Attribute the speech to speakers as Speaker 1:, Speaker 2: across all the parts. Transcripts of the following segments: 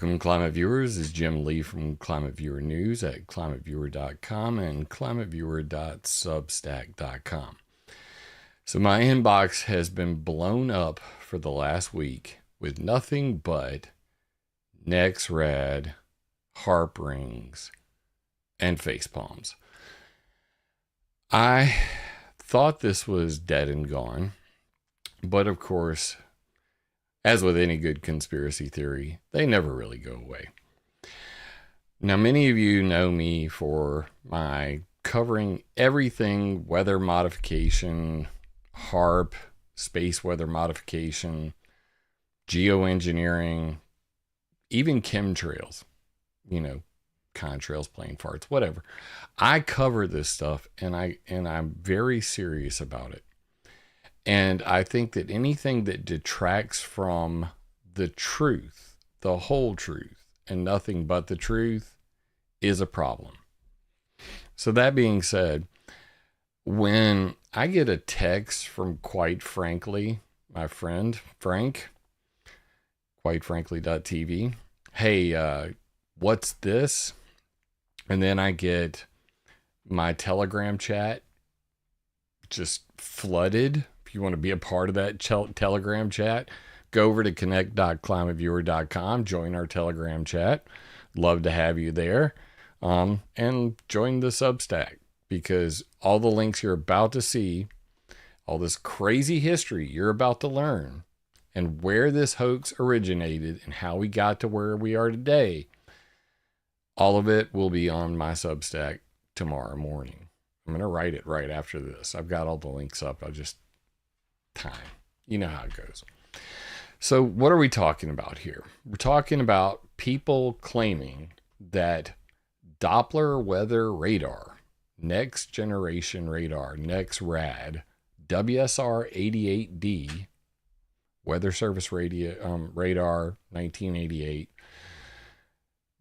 Speaker 1: Welcome, Climate Viewers. This is Jim Lee from ClimateViewer News at ClimateViewer.com and ClimateViewer.substack.com. So my inbox has been blown up for the last week with nothing but Nexrad, harp rings, and face palms. I thought this was dead and gone, but of course, as with any good conspiracy theory, they never really go away. Now, many of you know me for my covering everything weather modification, HARP, space weather modification, geoengineering, even chemtrails, contrails, plane farts, whatever. I cover this stuff and I'm very serious about it. And I think that anything that detracts from the truth, the whole truth, and nothing but the truth is a problem. So that being said, when I get a text from, quite frankly, my friend Frank, quitefrankly.tv, hey, what's this? And then I get my Telegram chat just flooded. If you want to be a part of that Telegram chat, go over to connect.climateviewer.com, join our Telegram chat. Love to have you there. And join the Substack, because all the links you're about to see, all this crazy history you're about to learn, and where this hoax originated and how we got to where we are today, all of it will be on my Substack tomorrow morning. I'm going to write it right after this. I've got all the links up. Time. You know how it goes. So what are we talking about here? We're talking about people claiming that Doppler weather radar, next generation radar, Nexrad, WSR-88D, Weather Service radar, 1988.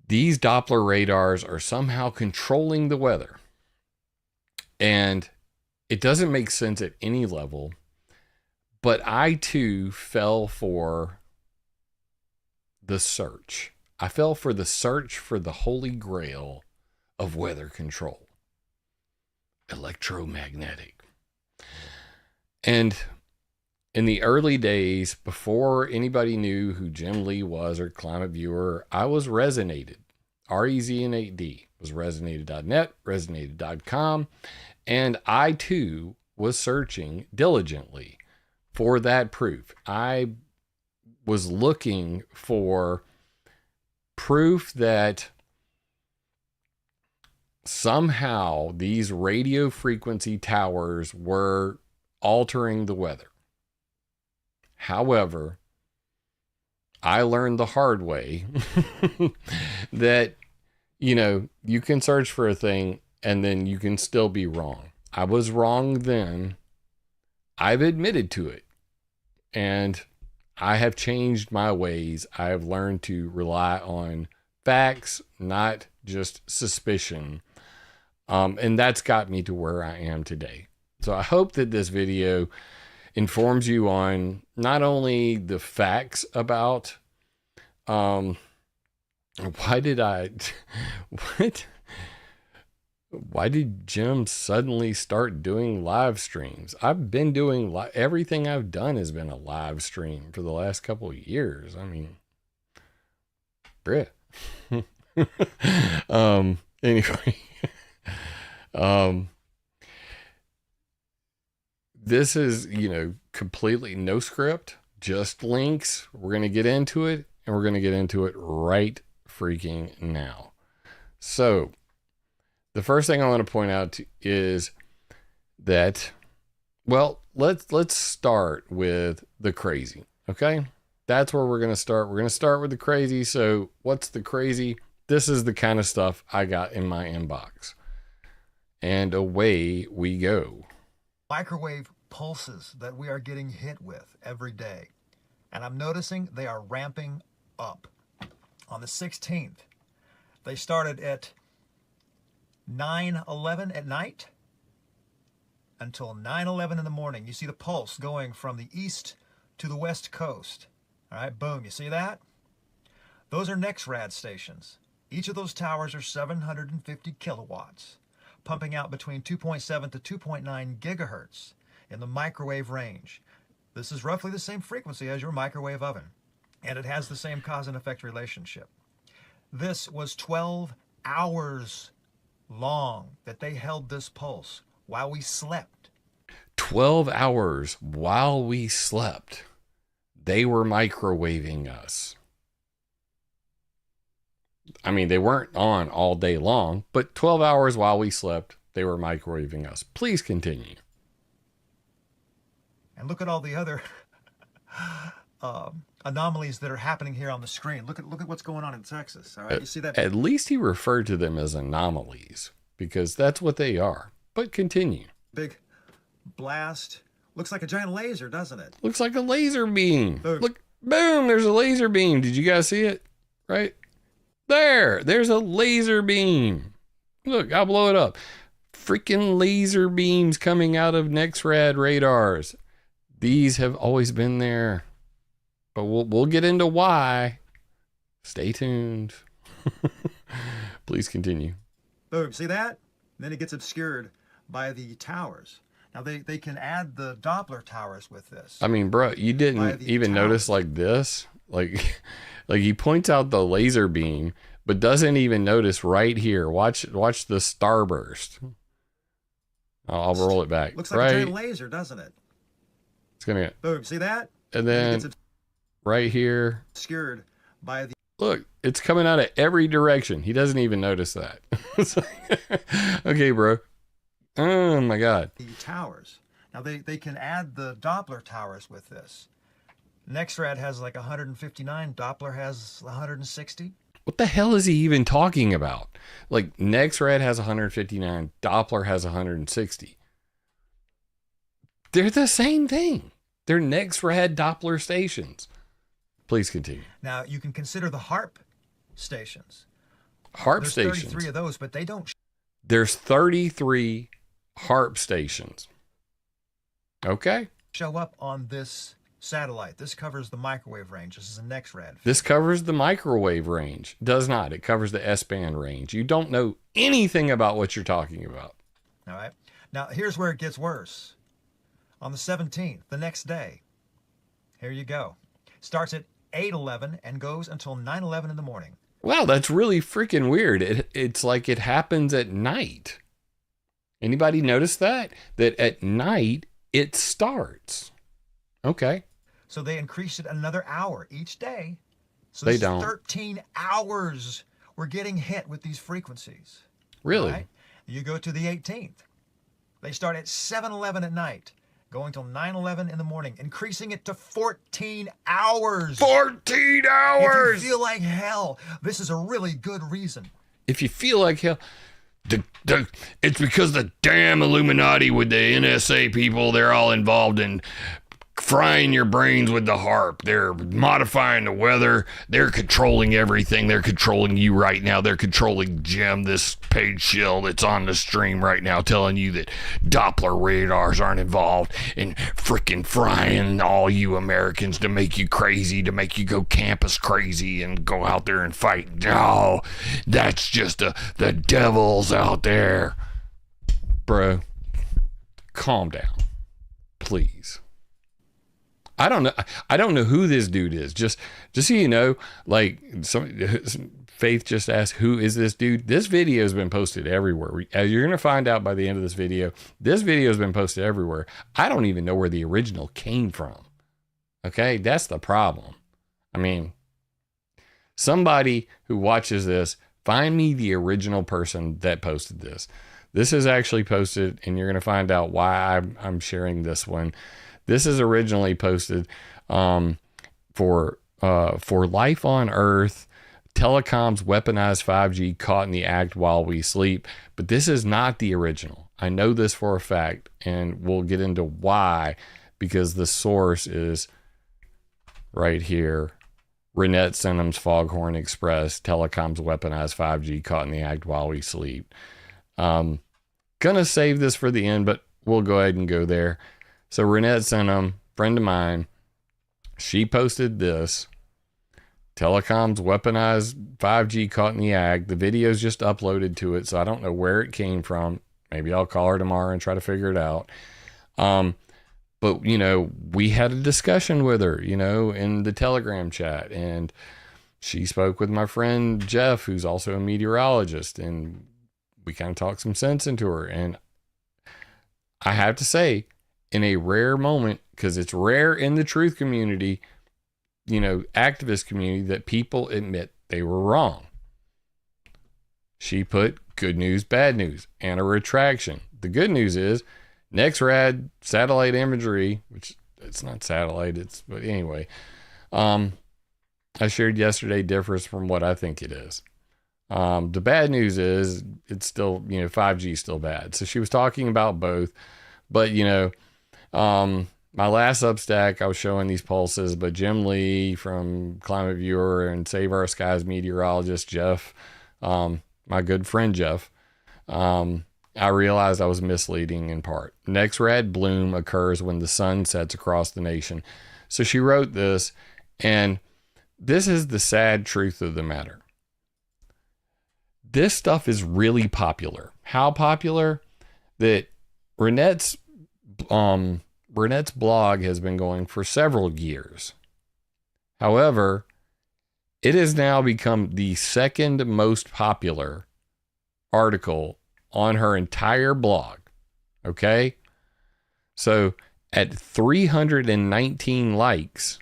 Speaker 1: These Doppler radars are somehow controlling the weather. And it doesn't make sense at any level. But I, too, fell for the search. I fell for the search for the holy grail of weather control. Electromagnetic. And in the early days, before anybody knew who Jim Lee was or Climate Viewer, I was Resonated. REZN8D was resonated.net, resonated.com. And I, too, was searching diligently for that proof. I was looking for proof that somehow these radio frequency towers were altering the weather. However, I learned the hard way that, you can search for a thing and then you can still be wrong. I was wrong then. I've admitted to it. And I have changed my ways. I have learned to rely on facts, not just suspicion. And that's got me to where I am today. So I hope that this video informs you on not only the facts about, why did Jim suddenly start doing live streams? I've been doing everything I've done has been a live stream for the last couple of years. I mean, bruh. Anyway, this is, completely no script, just links. We're going to get into it, and we're going to get into it right freaking now. So, the first thing I want to point out is that, well, let's start with the crazy, okay? That's where we're going to start. We're going to start with the crazy. So what's the crazy? This is the kind of stuff I got in my inbox. And away we go.
Speaker 2: Microwave pulses that we are getting hit with every day. And I'm noticing they are ramping up. On the 16th, they started at 9:11 at night until 9:11 in the morning. You see the pulse going from the east to the west coast. All right, boom, you see that? Those are Nexrad stations. Each of those towers are 750 kilowatts, pumping out between 2.7 to 2.9 gigahertz in the microwave range. This is roughly the same frequency as your microwave oven, and it has the same cause and effect relationship. This was 12 hours long that they held this pulse while we slept.
Speaker 1: 12 hours while we slept. They were microwaving us. I mean, they weren't on all day long, but 12 hours while we slept, they were microwaving us. Please continue.
Speaker 2: And look at all the other anomalies that are happening here on the screen. Look at what's going on in Texas. All right, you see that?
Speaker 1: At least he referred to them as anomalies, because that's what they are. But continue.
Speaker 2: Big blast. Looks like a giant laser, doesn't it?
Speaker 1: Looks like a laser beam.
Speaker 2: Boom.
Speaker 1: Look, boom, there's a laser beam. Did you guys see it? Right? There's a laser beam. Look, I'll blow it up. Freaking laser beams coming out of Nexrad radars. These have always been there. But we'll get into why. Stay tuned. Please continue.
Speaker 2: Boom, see that? Then it gets obscured by the towers. Now they can add the Doppler towers with this.
Speaker 1: I mean, bro, you didn't even notice like this? Like he points out the laser beam, but doesn't even notice right here. Watch the starburst. I'll roll it back.
Speaker 2: Looks like a giant laser, doesn't it?
Speaker 1: It's gonna get
Speaker 2: boom. See that?
Speaker 1: And then right here,
Speaker 2: obscured by the.
Speaker 1: Look, it's coming out of every direction. He doesn't even notice that. Okay, bro. Oh my God.
Speaker 2: The towers. Now they can add the Doppler towers with this. Nexrad has like 159. Doppler has 160.
Speaker 1: What the hell is he even talking about? Like, Nexrad has 159. Doppler has 160. They're the same thing. They're Nexrad Doppler stations. Please continue.
Speaker 2: Now, you can consider the HARP stations.
Speaker 1: There's stations.
Speaker 2: 33 of those, but they don't.
Speaker 1: There's 33 HARP stations. Okay.
Speaker 2: Show up on this satellite. This covers the microwave range. This is a Nexrad.
Speaker 1: This covers the microwave range. Does not. It covers the S-band range. You don't know anything about what you're talking about.
Speaker 2: All right. Now, here's where it gets worse. On the 17th, the next day, here you go. Starts at 8:11 and goes until 9:11 in the morning.
Speaker 1: Wow, that's really freaking weird. It's like it happens at night. Anybody notice that? That at night it starts. Okay.
Speaker 2: So they increased it another hour each day. So
Speaker 1: they
Speaker 2: this
Speaker 1: don't.
Speaker 2: Is 13 hours we're getting hit with these frequencies.
Speaker 1: Really?
Speaker 2: Right? You go to the 18th. They start at 7:11 at night, going till 9:11 in the morning, increasing it to 14 hours.
Speaker 1: 14 hours!
Speaker 2: If you feel like hell, this is a really good reason.
Speaker 1: If you feel like hell, it's because the damn Illuminati with the NSA people, they're all involved in frying your brains with the HARP. They're modifying the weather. They're controlling everything. They're controlling you right now. They're controlling Jim, this page shill that's on the stream right now, telling you that Doppler radars aren't involved in freaking frying all you Americans to make you crazy, to make you go campus crazy and go out there and fight. No, that's just the devil's out there. Bro, calm down, please. I don't know who this dude is. Just so you know, like Faith just asked, who is this dude? This video has been posted everywhere. As you're going to find out by the end of this video has been posted everywhere. I don't even know where the original came from. Okay, that's the problem. I mean, somebody who watches this, find me the original person that posted this. This is actually posted, and you're going to find out why I'm sharing this one. This is originally posted for Life on Earth, telecoms weaponized 5G caught in the act while we sleep. But this is not the original. I know this for a fact, and we'll get into why, because the source is right here. Renette Senham's Foghorn Express, telecoms weaponized 5G caught in the act while we sleep. Gonna save this for the end, but we'll go ahead and go there. So Renette Senham, friend of mine, she posted this Telecom's weaponized 5G caught in the act. The video's just uploaded to it, so I don't know where it came from. Maybe I'll call her tomorrow and try to figure it out. But, you know, we had a discussion with her, you know, in the Telegram chat, and she spoke with my friend Jeff, who's also a meteorologist, and we kind of talked some sense into her. And I have to say, in a rare moment, because it's rare in the truth community, you know, activist community, that people admit they were wrong. She put good news, bad news, and a retraction. The good news is Nexrad satellite imagery, which it's not satellite, but anyway, I shared yesterday differs from what I think it is. The bad news is it's still, you know, 5G is still bad. So she was talking about both, but you know, my last Substack, I was showing these pulses, but Jim Lee from ClimateViewer and Save Our Skies meteorologist Jeff, my good friend Jeff, I realized I was misleading in part. Nexrad bloom occurs when the sun sets across the nation. So she wrote this, and this is the sad truth of the matter. This stuff is really popular. How popular? That Renette's blog has been going for several years. However, it has now become the second most popular article on her entire blog. Okay? So at 319 likes,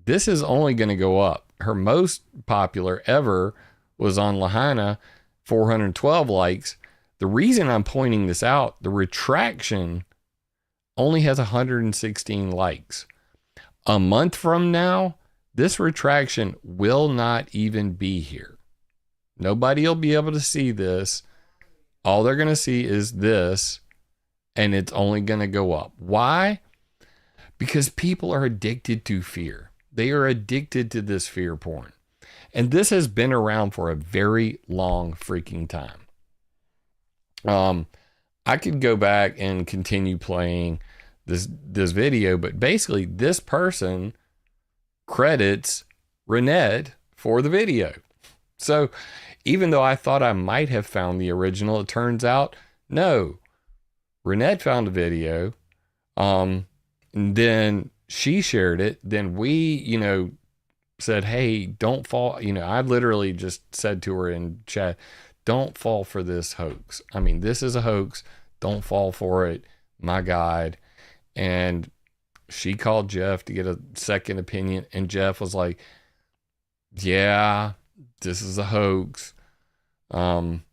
Speaker 1: this is only going to go up. Her most popular ever was on Lahaina, 412 likes. The reason I'm pointing this out, the retraction only has 116 likes. A month from now, this retraction will not even be here. Nobody will be able to see this. All they're going to see is this, and it's only going to go up. Why? Because people are addicted to fear. They are addicted to this fear porn. And this has been around for a very long freaking time. I could go back and continue playing this video, but basically this person credits Renette for the video. So even though I thought I might have found the original, it turns out, no. Renette found a video, and then she shared it. Then we, you know, said, hey, don't fall. You know, I literally just said to her in chat, don't fall for this hoax. I mean, this is a hoax. Don't fall for it. My God. And she called Jeff to get a second opinion. And Jeff was like, yeah, this is a hoax. In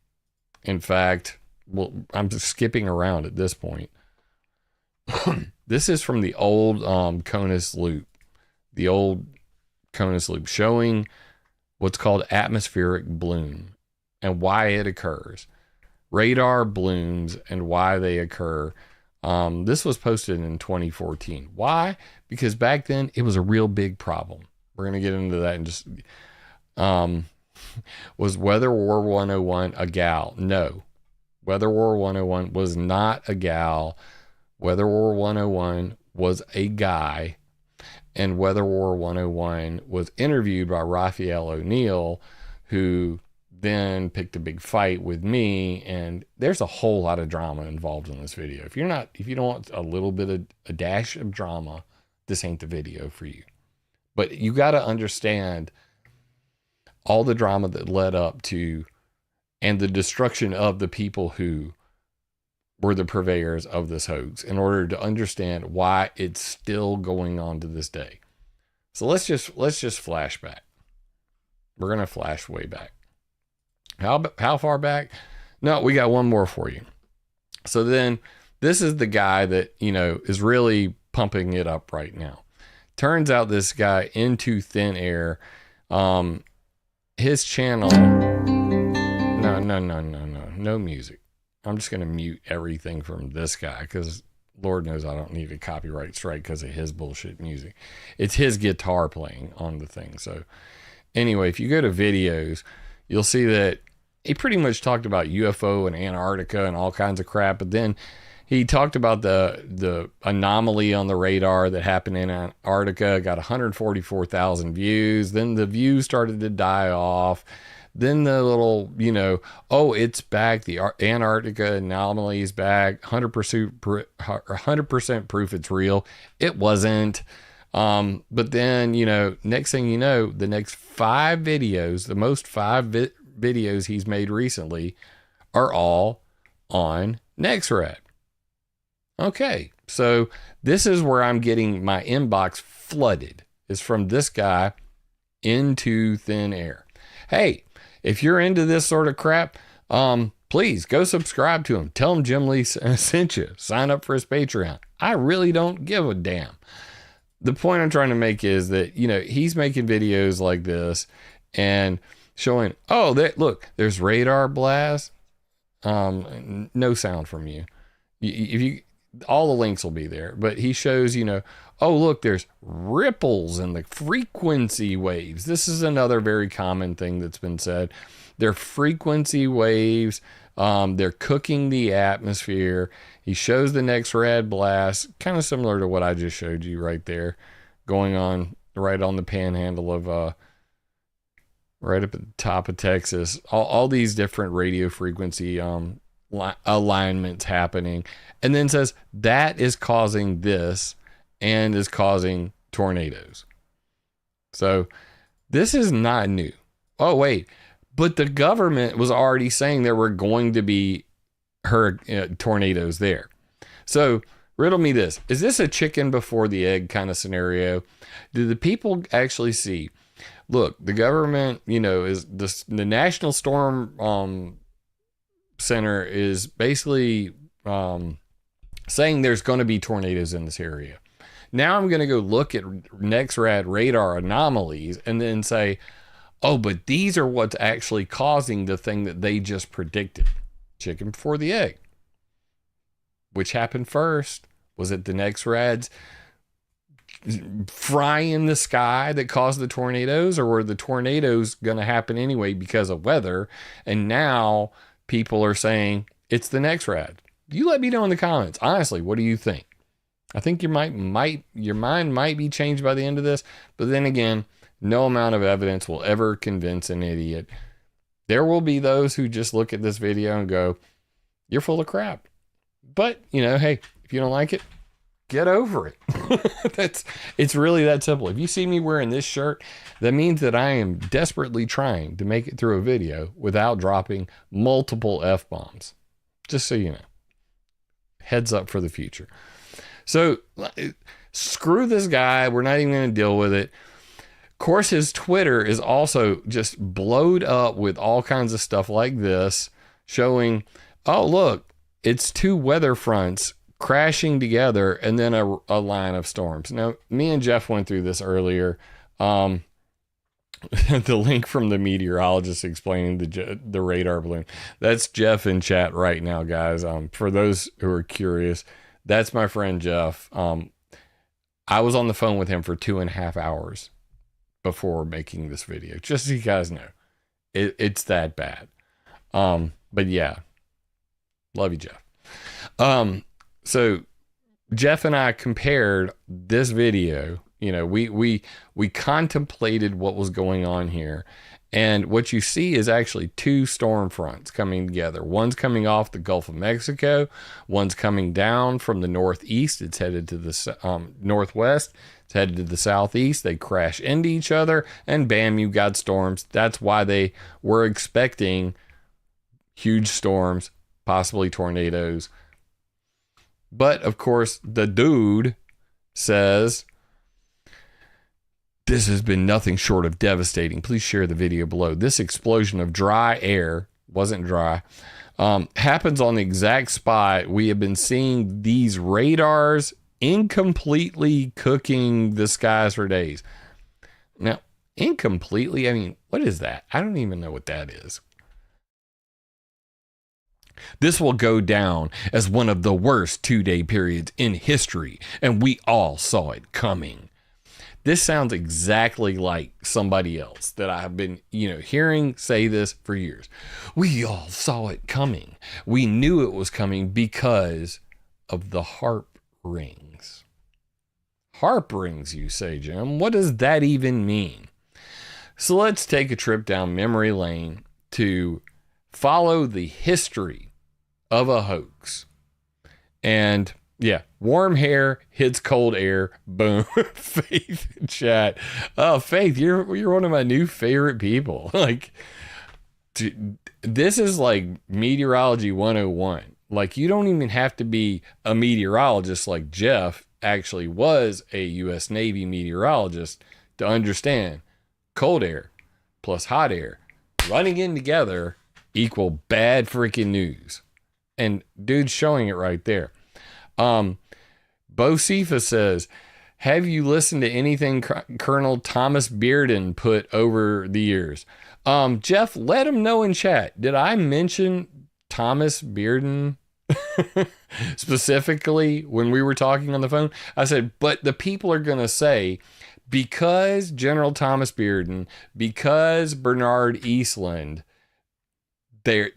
Speaker 1: fact, well, I'm just skipping around at this point. This is from the old CONUS loop. The old CONUS loop showing what's called atmospheric bloom and why it occurs. Radar blooms and why they occur. This was posted in 2014. Why? Because back then it was a real big problem. We're going to get into that in just... was Weather War 101 a gal? No. Weather War 101 was not a gal. Weather War 101 was a guy. And Weather War 101 was interviewed by Raphael O'Neil, who then picked a big fight with me. And there's a whole lot of drama involved in this video. If you don't want a little bit of a dash of drama, this ain't the video for you. But you got to understand all the drama that led up to and the destruction of the people who were the purveyors of this hoax in order to understand why it's still going on to this day. So let's just flash back. We're going to flash way back. How far back? No, we got one more for you. So then this is the guy that, you know, is really pumping it up right now. Turns out this guy Into Thin Air, his channel, no music. I'm just going to mute everything from this guy because Lord knows I don't need a copyright strike because of his bullshit music. It's his guitar playing on the thing. So anyway, if you go to videos, you'll see that he pretty much talked about UFO and Antarctica and all kinds of crap. But then he talked about the anomaly on the radar that happened in Antarctica, got 144,000 views. Then the views started to die off. Then the little, oh, it's back. The Antarctica anomaly is back. 100% proof it's real. It wasn't. But then, next thing you know, the next 5 videos, the most 5 videos he's made recently are all on Nexrad. Okay, so this is where I'm getting my inbox flooded, is from this guy into thin air. Hey, if you're into this sort of crap, please go subscribe to him. Tell him Jim Lee sent you. Sign up for his Patreon. I really don't give a damn. The point I'm trying to make is that, he's making videos like this and showing, oh, look, there's radar blast. No sound from you. All the links will be there, but he shows, oh, look, there's ripples in the frequency waves. This is another very common thing that's been said. They're frequency waves. They're cooking the atmosphere. He shows the Nexrad blast, kind of similar to what I just showed you right there, going on right on the panhandle of, right up at the top of Texas. All these different radio frequency, alignments happening, and then says that is causing this and is causing tornadoes. So this is not new. Oh, wait, but the government was already saying there were going to be tornadoes there. So riddle me this. Is this a chicken before the egg kind of scenario? Do the people actually see, look, the government, is the National Storm Center is basically saying there's going to be tornadoes in this area. Now I'm going to go look at Nexrad radar anomalies and then say, oh, but these are what's actually causing the thing that they just predicted. Chicken before the egg. Which happened first? Was it the Nexrads frying the sky that caused the tornadoes, or were the tornadoes going to happen anyway because of weather? And now people are saying it's the Nexrad. You let me know in the comments. Honestly, what do you think? I think your mind might be changed by the end of this, but then again, no amount of evidence will ever convince an idiot. There will be those who just look at this video and go, you're full of crap. But, hey, if you don't like it, get over it. It's really that simple. If you see me wearing this shirt, that means that I am desperately trying to make it through a video without dropping multiple F-bombs. Just so you know. Heads up for the future. So screw this guy. We're not even going to deal with it. Of course, his Twitter is also just blowed up with all kinds of stuff like this, showing, oh, look, it's 2 weather fronts crashing together and then a line of storms. Now, me and Jeff went through this earlier. The link from the meteorologist explaining the radar balloon. That's Jeff in chat right now, guys. For those who are curious, that's my friend Jeff. I was on the phone with him for 2.5 hours before making this video, just so you guys know. It's that bad. But yeah, love you, Jeff. So Jeff and I compared this video. We contemplated what was going on here, and what you see is actually 2 storm fronts coming together. One's coming off the Gulf of Mexico. One's coming down from the northeast. It's headed to the northwest. It's headed to the southeast. They crash into each other, and bam, you got storms. That's why they were expecting huge storms, possibly tornadoes. But of course, the dude says, this has been nothing short of devastating. Please share the video below. This explosion of dry air, wasn't dry, happens on the exact spot we have been seeing these radars incompletely cooking the skies for days. Now, incompletely, I mean, what is that? I don't even know what that is. This will go down as one of the worst 2-day periods in history, and we all saw it coming. This sounds exactly like somebody else that I have been, hearing say this for years. We all saw it coming. We knew it was coming because of the harp rings. Harp rings, you say, Jim? What does that even mean? So let's take a trip down memory lane to follow the history of a hoax. And yeah, warm hair hits cold air. Boom. Faith in chat. Oh, Faith, you're one of my new favorite people. Like, this is like meteorology 101. Like, you don't even have to be a meteorologist like Jeff actually was a U.S. Navy meteorologist to understand cold air plus hot air running in together equal bad freaking news. And dude's showing it right there. Bo Sifa says, have you listened to anything Colonel Thomas Bearden put over the years? Jeff, let him know in chat. Did I mention Thomas Bearden specifically when we were talking on the phone? I said, but the people are going to say, because General Thomas Bearden, because Bernard Eastland,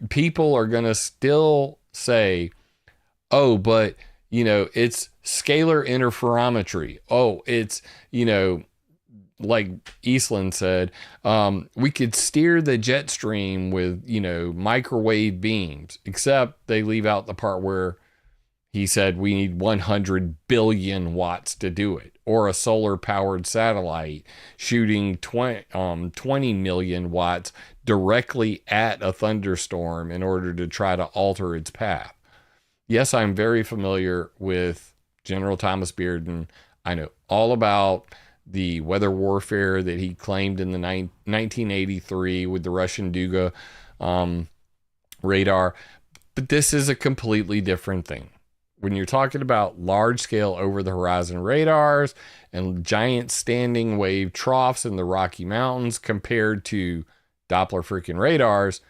Speaker 1: people are going to still say, oh, but, you know, it's scalar interferometry. Oh, it's, you know, like Eastland said, we could steer the jet stream with, you know, microwave beams, except they leave out the part where he said we need 100 billion watts to do it, or a solar powered satellite shooting 20 million watts directly at a thunderstorm in order to try to alter its path. Yes, I'm very familiar with General Thomas Bearden. I know all about the weather warfare that he claimed in the 1983 with the Russian Duga radar. But this is a completely different thing. When you're talking about large-scale over-the-horizon radars and giant standing wave troughs in the Rocky Mountains compared to Doppler freaking radars,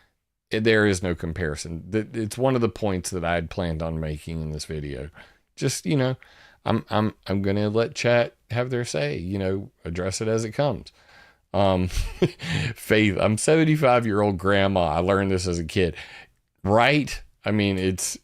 Speaker 1: there is no comparison. It's one of the points that I had planned on making in this video. Just, you know, I'm going to let chat have their say, you know, address it as it comes. Faith, I'm 75-year-old grandma. I learned this as a kid, right? I mean, it's...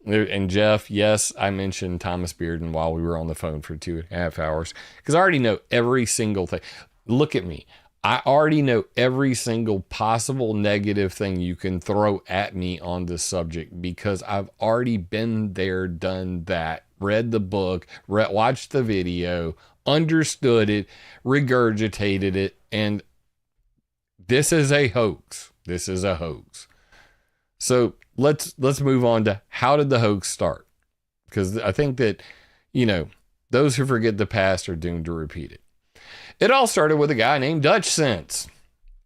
Speaker 1: And Jeff, yes, I mentioned Thomas Bearden while we were on the phone for 2.5 hours because I already know every single thing. Look at me. I already know every single possible negative thing you can throw at me on this subject because I've already been there, done that, read the book, watched the video, understood it, regurgitated it, and this is a hoax. This is a hoax. So let's move on to how did the hoax start? Because I think that, you know, those who forget the past are doomed to repeat it. It all started with a guy named Dutch Sense.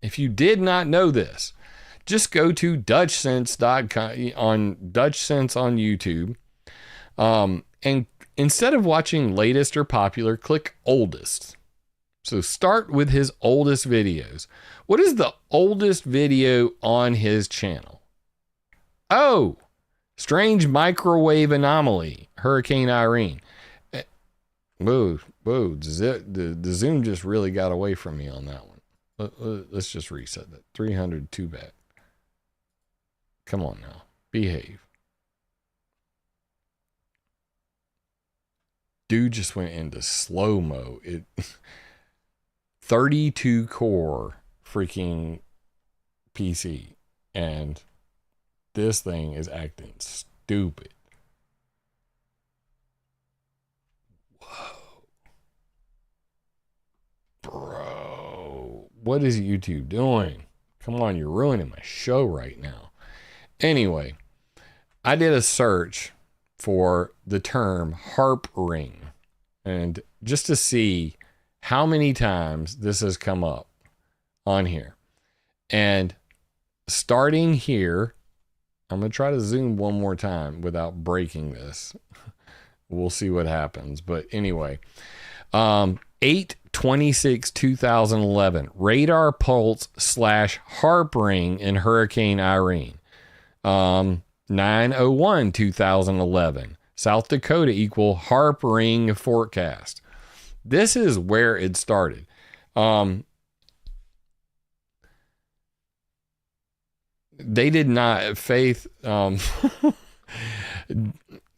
Speaker 1: If you did not know this, just go to DutchSense.com on Dutch Sense on YouTube. And instead of watching latest or popular, click oldest. So start with his oldest videos. What is the oldest video on his channel? Oh, strange microwave anomaly, Hurricane Irene. Whoa, the zoom just really got away from me on that one. Let's just reset that. 300, too bad. Come on now, behave. Dude just went into slow-mo. 32 core freaking PC, and this thing is acting stupid. Whoa. Bro, what is YouTube doing? Come on, you're ruining my show right now. Anyway, I did a search for the term harp ring, and just to see how many times this has come up on here. And starting here, I'm going to try to zoom one more time without breaking this. We'll see what happens. But anyway, 8/26/2011, radar pulse / harp ring in Hurricane Irene. 9/01/2011, South Dakota equal harp ring forecast. This is where it started. They did not, Faith,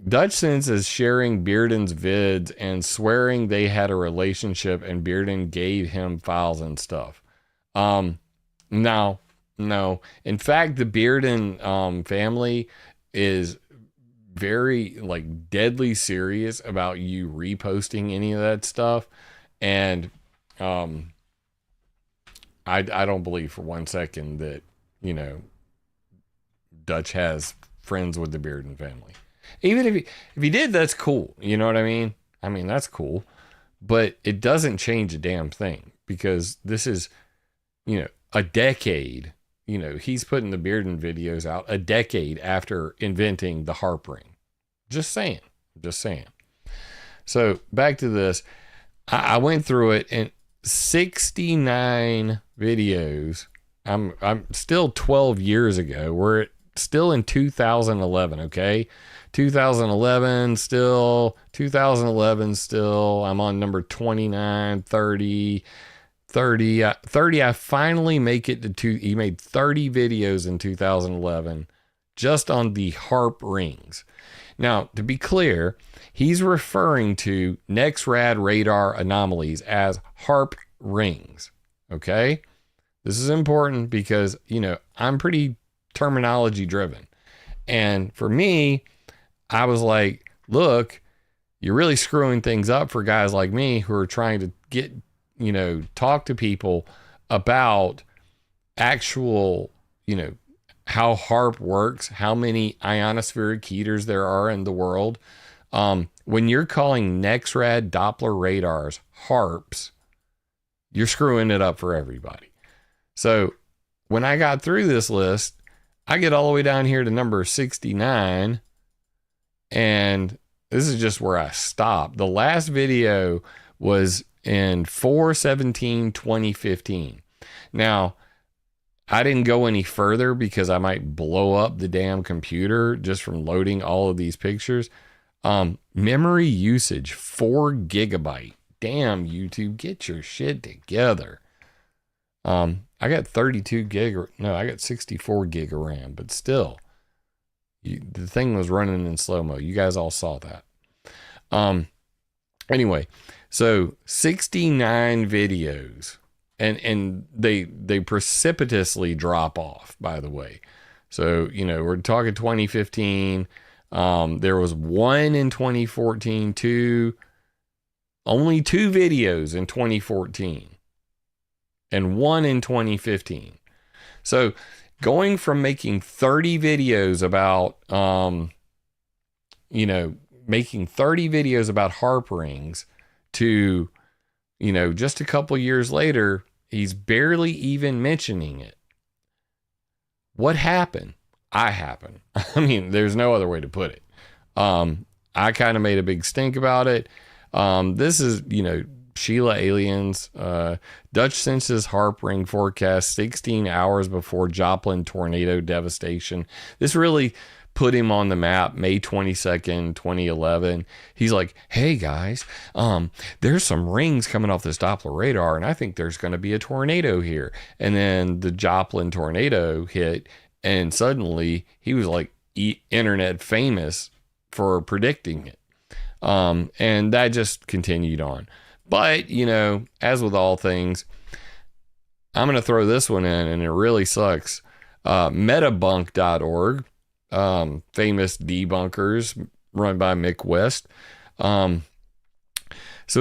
Speaker 1: Dutchsinse is sharing Bearden's vids and swearing they had a relationship and Bearden gave him files and stuff. No. In fact, the Bearden family is very like deadly serious about you reposting any of that stuff. And I don't believe for 1 second that, you know, Dutch has friends with the Bearden family. Even if he did, that's cool. You know what I mean? I mean, that's cool. But it doesn't change a damn thing, because this is, you know, a decade. You know, he's putting the Bearden videos out a decade after inventing the harp ring. Just saying. So back to this. I went through it, and 69 videos. I'm still 12 years ago. We're still in 2011, okay? 2011 still. I'm on number 29, 30. I finally make it to he made 30 videos in 2011 just on the harp rings. Now, to be clear, he's referring to Nexrad radar anomalies as harp rings. Okay? This is important because, you know, I'm pretty terminology driven. And for me, I was like, look, you're really screwing things up for guys like me who are trying to get, you know, talk to people about actual, you know, how HARP works, how many ionospheric heaters there are in the world. When you're calling Nexrad Doppler radars HARPs, you're screwing it up for everybody. So when I got through this list, I get all the way down here to number 69, and this is just where I stopped. The last video was in 4/17/2015. Now, I didn't go any further because I might blow up the damn computer just from loading all of these pictures. Memory usage, 4 gigabyte. Damn, YouTube, get your shit together. I got 32 gig, I got 64 gig of RAM, but still, the thing was running in slow-mo. You guys all saw that. Anyway, so 69 videos, and they precipitously drop off, by the way. So, you know, we're talking 2015. There was one in 2014, only 2 videos in 2014, and 1 in 2015. So going from making 30 videos about, making 30 videos about harp rings to, you know, just a couple years later, he's barely even mentioning it. What happened? I happened. I mean, there's no other way to put it. I kind of made a big stink about it. This is, you know, Sheila Aliens, Dutchsinse's harp ring forecast 16 hours before Joplin tornado devastation. This really put him on the map. May 22nd, 2011. He's like, hey guys, there's some rings coming off this Doppler radar, and I think there's going to be a tornado here. And then the Joplin tornado hit, and suddenly he was like internet famous for predicting it. And that just continued on. But, you know, as with all things, I'm going to throw this one in, and it really sucks. Metabunk.org, famous debunkers run by Mick West. So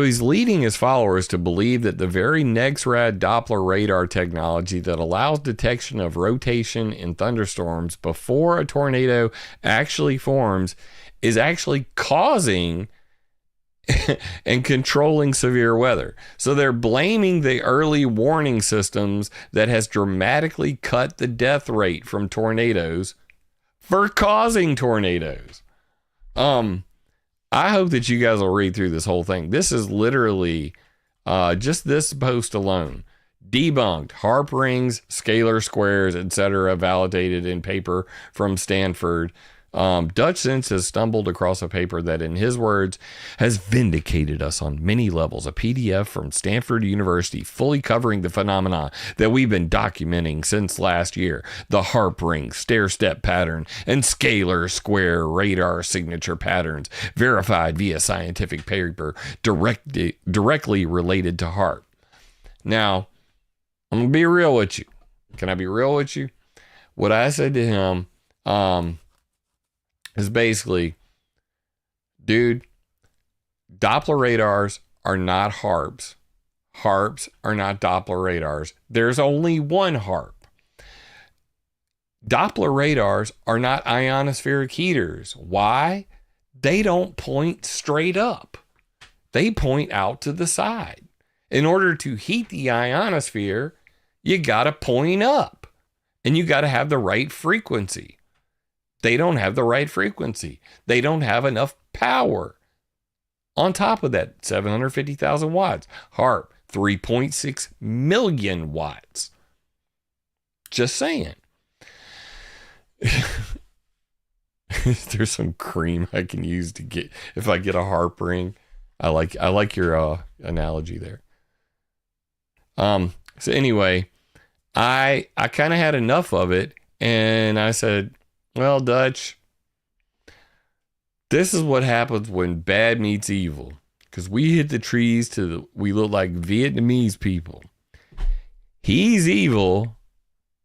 Speaker 1: he's leading his followers to believe that the very Nexrad Doppler radar technology that allows detection of rotation in thunderstorms before a tornado actually forms is actually causing and controlling severe weather. So they're blaming the early warning systems that has dramatically cut the death rate from tornadoes for causing tornadoes. I hope that you guys will read through this whole thing. This is literally just this post alone. Debunked, harp rings, scalar squares, etc., validated in paper from Stanford. Dutch Sense has stumbled across a paper that, in his words, has vindicated us on many levels. A PDF from Stanford University fully covering the phenomena that we've been documenting since last year. The HARP ring, stair-step pattern, and scalar square radar signature patterns verified via scientific paper directly related to HARP. Now, I'm going to be real with you. Can I be real with you? What I said to him is basically, dude, Doppler radars are not HARPs. HARPs are not Doppler radars. There's only one HARP. Doppler radars are not ionospheric heaters. Why? They don't point straight up. They point out to the side. In order to heat the ionosphere, you got to point up. And you got to have the right frequency. They don't have the right frequency. They don't have enough power. On top of that, 750,000 watts. HARP, 3.6 million watts. Just saying. There's some cream I can use to get, if I get a HARP ring. I like your analogy there. So anyway, I kind of had enough of it, and I said, well, Dutch, this is what happens when bad meets evil. Because we hit the trees we look like Vietnamese people. He's evil,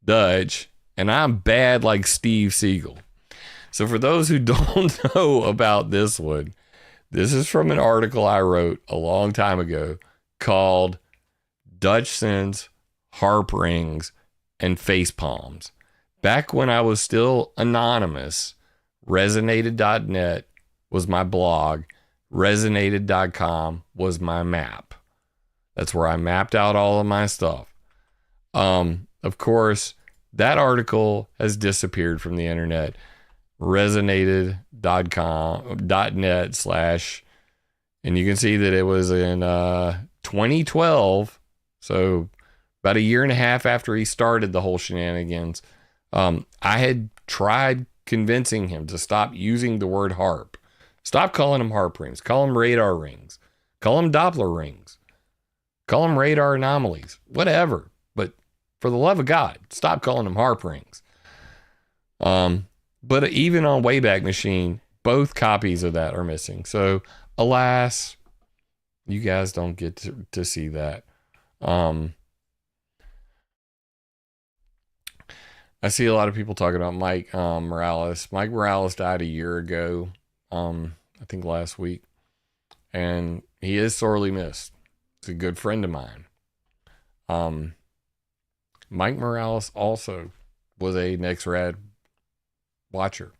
Speaker 1: Dutch, and I'm bad like Steve Siegel. So for those who don't know about this one, this is from an article I wrote a long time ago called Dutch Sense, HARP Rings, and Face Palms. Back when I was still anonymous, resonated.net was my blog. Resonated.com was my map. That's where I mapped out all of my stuff. Of course, that article has disappeared from the internet. Resonated.net/ and you can see that it was in 2012. So about a year and a half after he started the whole shenanigans. I had tried convincing him to stop using the word HARP. Stop calling them HARP rings. Call them radar rings. Call them Doppler rings. Call them radar anomalies. Whatever. But for the love of God, stop calling them HARP rings. But even on Wayback Machine, both copies of that are missing. So, alas, you guys don't get to see that. I see a lot of people talking about Mike Morales. Mike Morales died a year ago, I think last week, and he is sorely missed. He's a good friend of mine. Mike Morales also was a Nexrad watcher.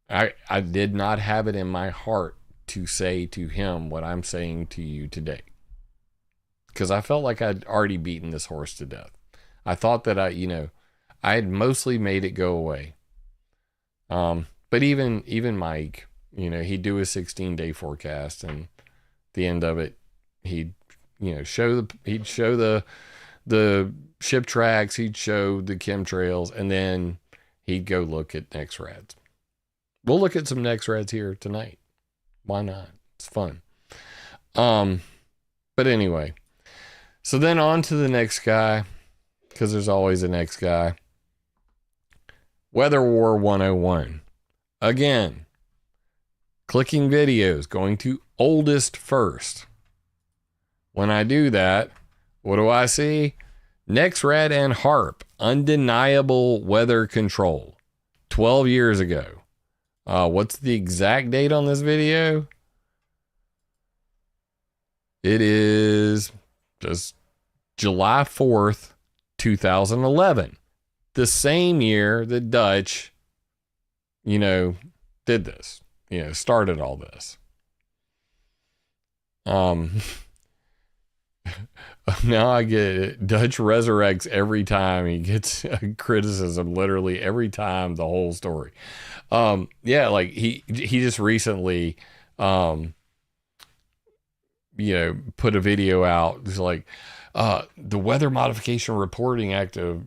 Speaker 1: I did not have it in my heart to say to him what I'm saying to you today, because I felt like I'd already beaten this horse to death. I thought that I had mostly made it go away. But even Mike, he'd do his 16-day forecast, and at the end of it, he'd show the ship tracks, he'd show the chemtrails, and then he'd go look at Nexrads. We'll look at some Nexrads here tonight. Why not? It's fun. But anyway, so then on to the next guy, because there's always a next guy. Weather War 101. Again, clicking videos, going to oldest first. When I do that, what do I see? Nexrad and HARP, undeniable weather control. 12 years ago. What's the exact date on this video? It is just July 4th, 2011. The same year that Dutch, did this, started all this. Now I get it. Dutch resurrects every time he gets criticism, literally every time, the whole story. Yeah, like he just recently, put a video out. It's like, the Weather Modification Reporting Act of,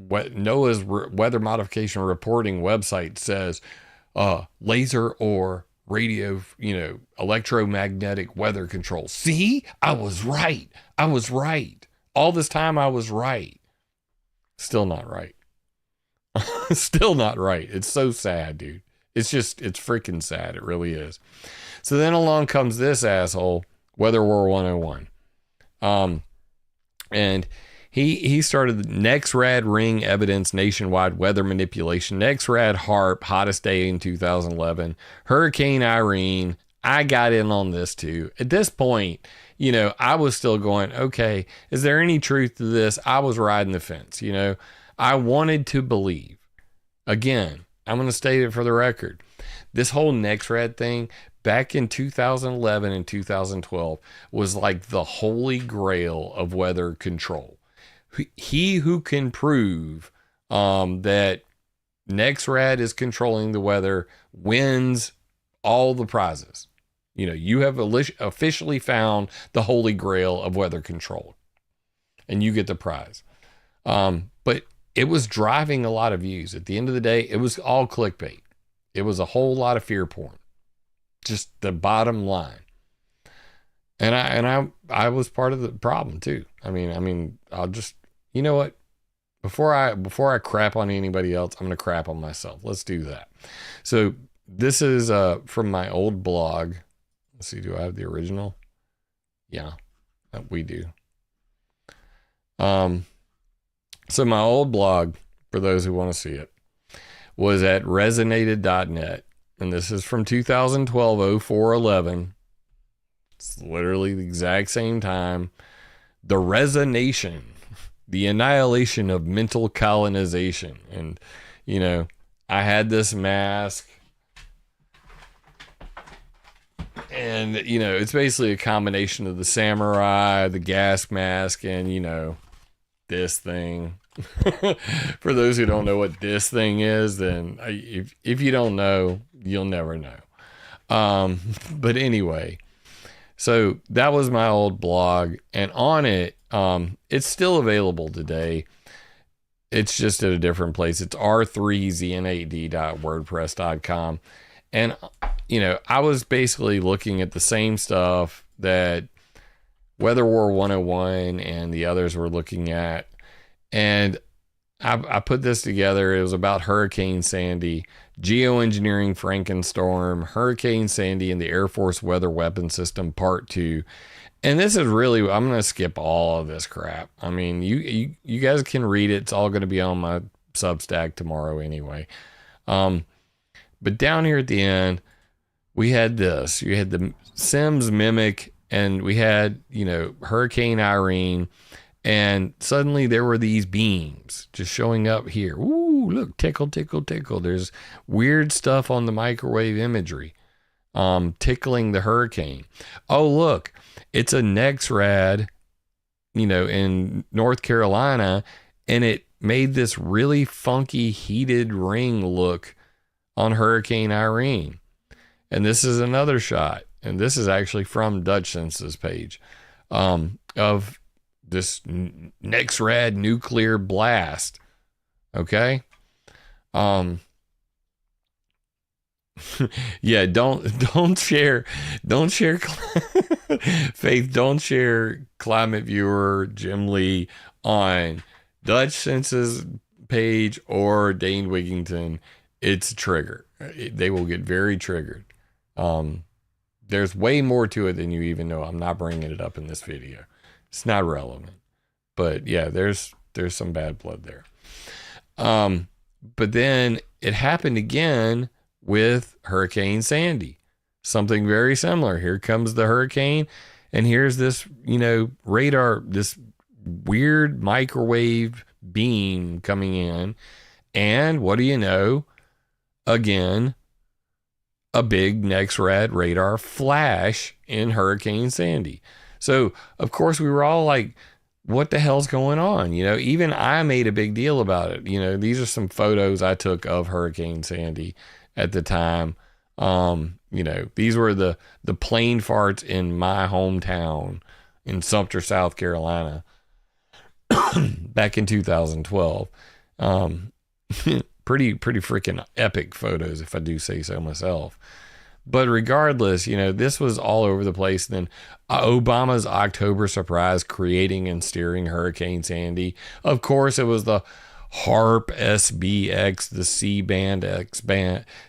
Speaker 1: NOAA's weather modification reporting website says laser or radio, electromagnetic weather control. See, I was right. All this time I was right. Still not right. Still not right. It's so sad, dude. It's freaking sad. It really is. So then along comes this asshole, Weather War 101. And he started the Nexrad ring evidence nationwide weather manipulation. Nexrad HARP, hottest day in 2011. Hurricane Irene. I got in on this too. At this point, I was still going, okay, is there any truth to this? I was riding the fence, I wanted to believe. Again, I'm going to state it for the record. This whole Nexrad thing back in 2011 and 2012 was like the holy grail of weather control. He who can prove that Nexrad is controlling the weather wins all the prizes. You have officially found the holy grail of weather control, and you get the prize. But it was driving a lot of views. At the end of the day, it was all clickbait. It was a whole lot of fear porn. Just the bottom line. And I was part of the problem too. I mean, I'll just, you know what? Before I crap on anybody else, I'm going to crap on myself. Let's do that. So this is from my old blog. Let's see, do I have the original? Yeah, we do. So my old blog, for those who want to see it, was at resonated.net. And this is from 2012, 0411. It's literally the exact same time. The resonation, the annihilation of mental colonization. And, I had this mask. And, it's basically a combination of the samurai, the gas mask, and, this thing. For those who don't know what this thing is, then if you don't know, you'll never know. But anyway, so that was my old blog, and on it, it's still available today. It's just at a different place. It's r3zn8d.wordpress.com. And, I was basically looking at the same stuff that Weather War 101 and the others were looking at. And I put this together. It was about Hurricane Sandy, geoengineering Frankenstorm, Hurricane Sandy, and the Air Force Weather Weapon System Part 2. And this is really, I'm going to skip all of this crap. I mean, you guys can read it. It's all going to be on my Substack tomorrow anyway. But down here at the end, we had this. You had the Sims Mimic, and we had, Hurricane Irene. And suddenly there were these beams just showing up here. Ooh, look, tickle, tickle, tickle. There's weird stuff on the microwave imagery, tickling the hurricane. Oh, look, it's a Nexrad, in North Carolina, and it made this really funky heated ring look on Hurricane Irene. And this is another shot, and this is actually from Dutch Sense's page, of this Nexrad nuclear blast. Okay. Yeah, don't share Faith, don't share ClimateViewer, Jim Lee on Dutch Sense's page or Dane Wigington. It's a trigger. They will get very triggered. There's way more to it than you even know. I'm not bringing it up in this video. It's not relevant, but yeah, there's some bad blood there. But then it happened again with Hurricane Sandy, something very similar. Here comes the hurricane, and here's this, radar, this weird microwave beam coming in. And what do you know? Again, a big Nexrad radar flash in Hurricane Sandy. So, of course, we were all like, what the hell's going on? Even I made a big deal about it. These are some photos I took of Hurricane Sandy at the time. These were the plane farts in my hometown in Sumter, South Carolina, back in 2012. Um, pretty freaking epic photos, if I do say so myself. But regardless, this was all over the place. Then Obama's October surprise creating and steering Hurricane Sandy. Of course, it was the HARP SBX, the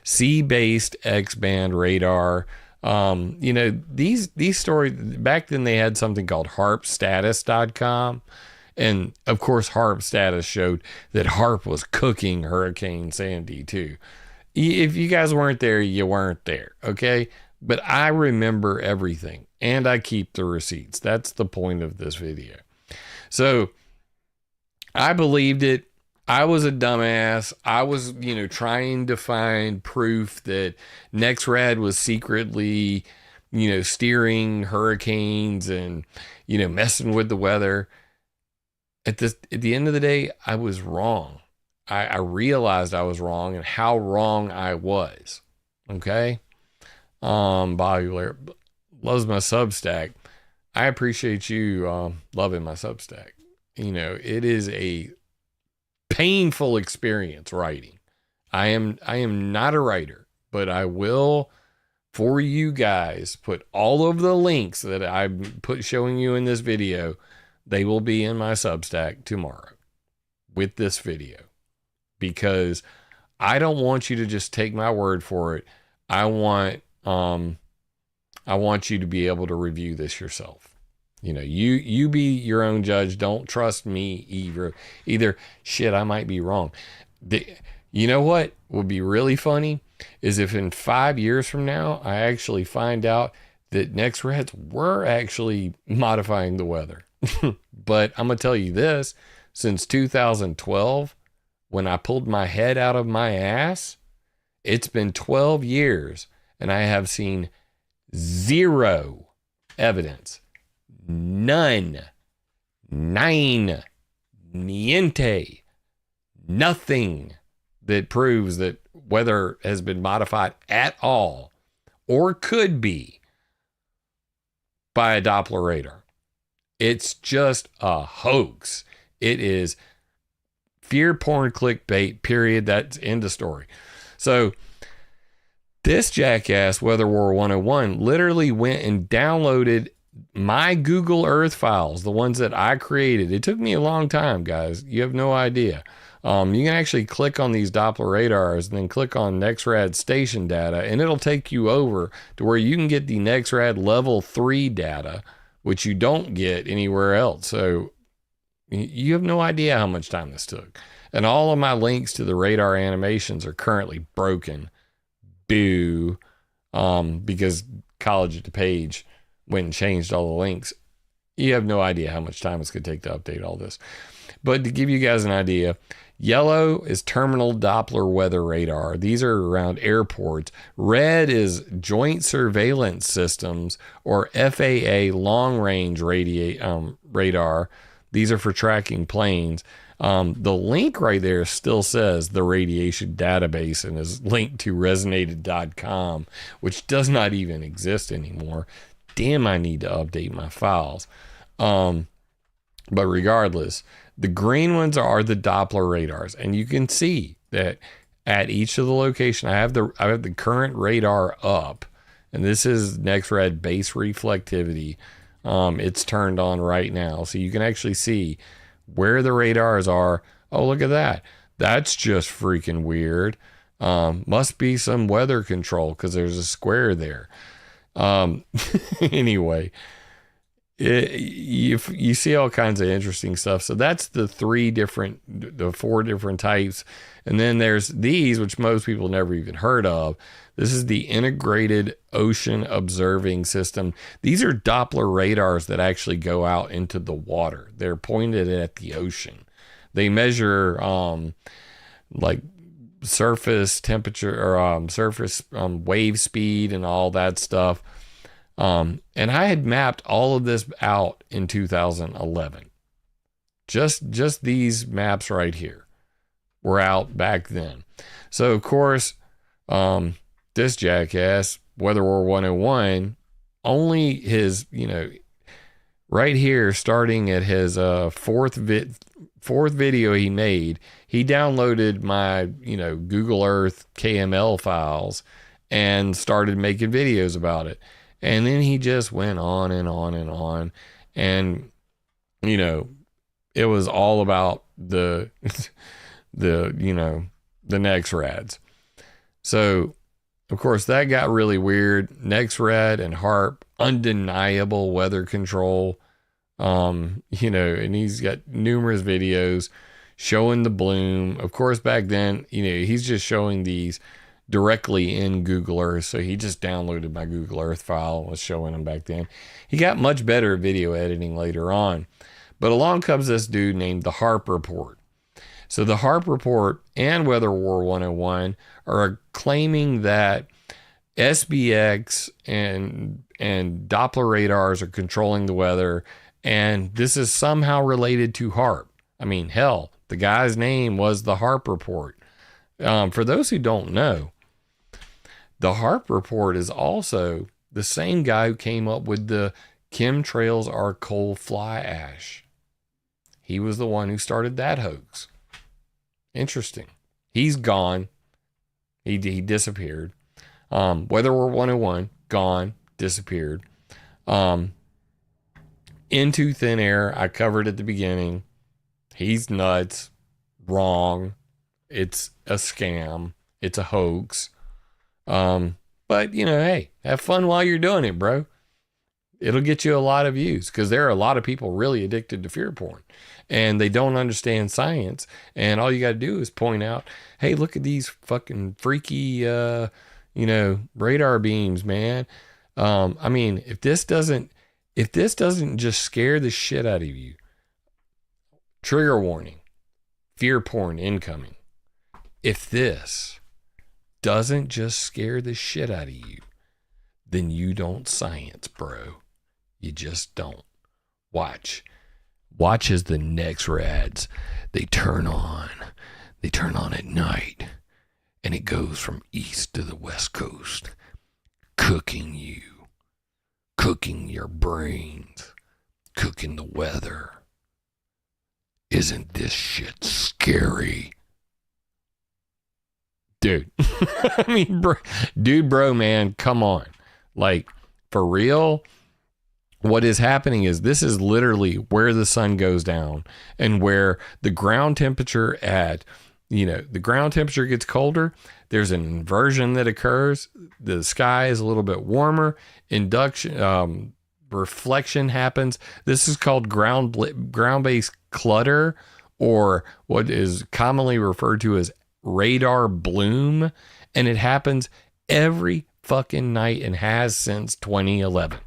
Speaker 1: C-based X-band radar. These stories, back then they had something called harpstatus.com. And of course, HARP status showed that HARP was cooking Hurricane Sandy too. If you guys weren't there, you weren't there, okay? But I remember everything, and I keep the receipts. That's the point of this video. So I believed it. I was a dumbass. I was, trying to find proof that Nexrad was secretly, steering hurricanes and, messing with the weather. At the end of the day, I was wrong. I realized I was wrong and how wrong I was. Okay. Bobby Blair loves my Substack. I appreciate you loving my Substack. It is a painful experience writing. I am not a writer, but I will, for you guys, put all of the links that I put showing you in this video. They will be in my Substack tomorrow with this video, because I don't want you to just take my word for it. I want you to be able to review this yourself. You be your own judge. Don't trust me either. Shit, I might be wrong. You know what would be really funny is if in 5 years from now, I actually find out that Nexrads were actually modifying the weather. But I'm going to tell you this, since 2012, when I pulled my head out of my ass, it's been 12 years and I have seen zero evidence. None. Nine. Niente. Nothing that proves that weather has been modified at all or could be by a Doppler radar. It's just a hoax. It is fear porn clickbait, period. That's end of story. So this jackass, Weather War 101, literally went and downloaded my Google Earth files, the ones that I created. It took me a long time, guys. You have no idea. You can actually click on these Doppler radars and then click on Nexrad station data, and it'll take you over to where you can get the Nexrad level 3 data, which you don't get anywhere else. So you have no idea how much time this took. And all of my links to the radar animations are currently broken. Boo. Because College at DePage went and changed all the links. You have no idea how much time it's going to take to update all this. But to give you guys an idea, yellow is terminal Doppler weather radar. These are around airports. Red is joint surveillance systems, or FAA long-range radar. These are for tracking planes. The link right there still says the radiation database and is linked to resonated.com, which does not even exist anymore. Damn, I need to update my files. But regardless, the green ones are the Doppler radars, and you can see that at each of the location, I have the current radar up, and this is Nexrad base reflectivity. It's turned on right now, so you can actually see where the radars are. Oh, look at that. That's just freaking weird. Must be some weather control because there's a square there. Anyway, you see all kinds of interesting stuff. So that's the 4 different types. And then there's these, which most people never even heard of. This is the integrated ocean observing system. These are Doppler radars that actually go out into the water. They're pointed at the ocean. They measure like surface temperature or surface wave speed and all that stuff. And I had mapped all of this out in 2011. Just these maps right here were out back then. So of course, this jackass, Weather War 101, only his, right here, starting at his fourth video he made, he downloaded my, Google Earth KML files and started making videos about it. And then he just went on and on and on. And, it was all about the Nexrads. So, of course, that got really weird. Nexrad and HARP, undeniable weather control. And he's got numerous videos showing the bloom. Of course, back then, he's just showing these directly in Google Earth. So he just downloaded my Google Earth file and was showing them back then. He got much better at video editing later on. But along comes this dude named the HARP Report. So the HARP Report and Weather War 101 are claiming that SBX and Doppler radars are controlling the weather, and this is somehow related to HARP. I mean, hell, the guy's name was the HARP Report. For those who don't know, the HARP Report is also the same guy who came up with the chemtrails are coal fly ash. He was the one who started that hoax. Interesting. He's gone. He disappeared. Weather War 101, gone, disappeared. Into thin air, I covered at the beginning. He's nuts. Wrong. It's a scam. It's a hoax. But, hey, have fun while you're doing it, bro. It'll get you a lot of views because there are a lot of people really addicted to fear porn and they don't understand science. And all you got to do is point out, hey, look at these fucking freaky, radar beams, man. I mean, if this doesn't just scare the shit out of you, trigger warning, fear porn incoming. If this doesn't just scare the shit out of you, then you don't science, bro. You just don't. Watch as the Nexrads, they turn on at night, and it goes from east to the west coast, cooking you, cooking your brains, cooking the weather. Isn't this shit scary? Dude. I mean, bro, man, come on. Like, for real, what is happening is this is literally where the sun goes down and where the ground temperature the ground temperature gets colder. There's an inversion that occurs. The sky is a little bit warmer. Reflection happens. This is called ground-based clutter, or what is commonly referred to as radar bloom. And it happens every fucking night and has since 2011.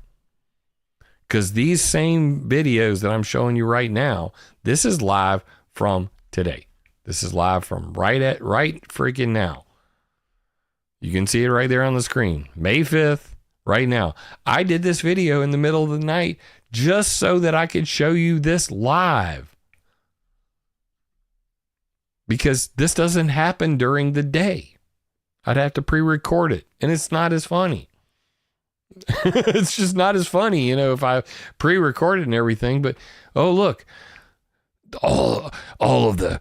Speaker 1: Because these same videos that I'm showing you right now, this is live from today. This is live from right freaking now. You can see it right there on the screen. May 5th, right now. I did this video in the middle of the night just so that I could show you this live. Because this doesn't happen during the day. I'd have to pre-record it, and it's not as funny. It's just not as funny, if I pre-recorded and everything. But oh, look, all of the,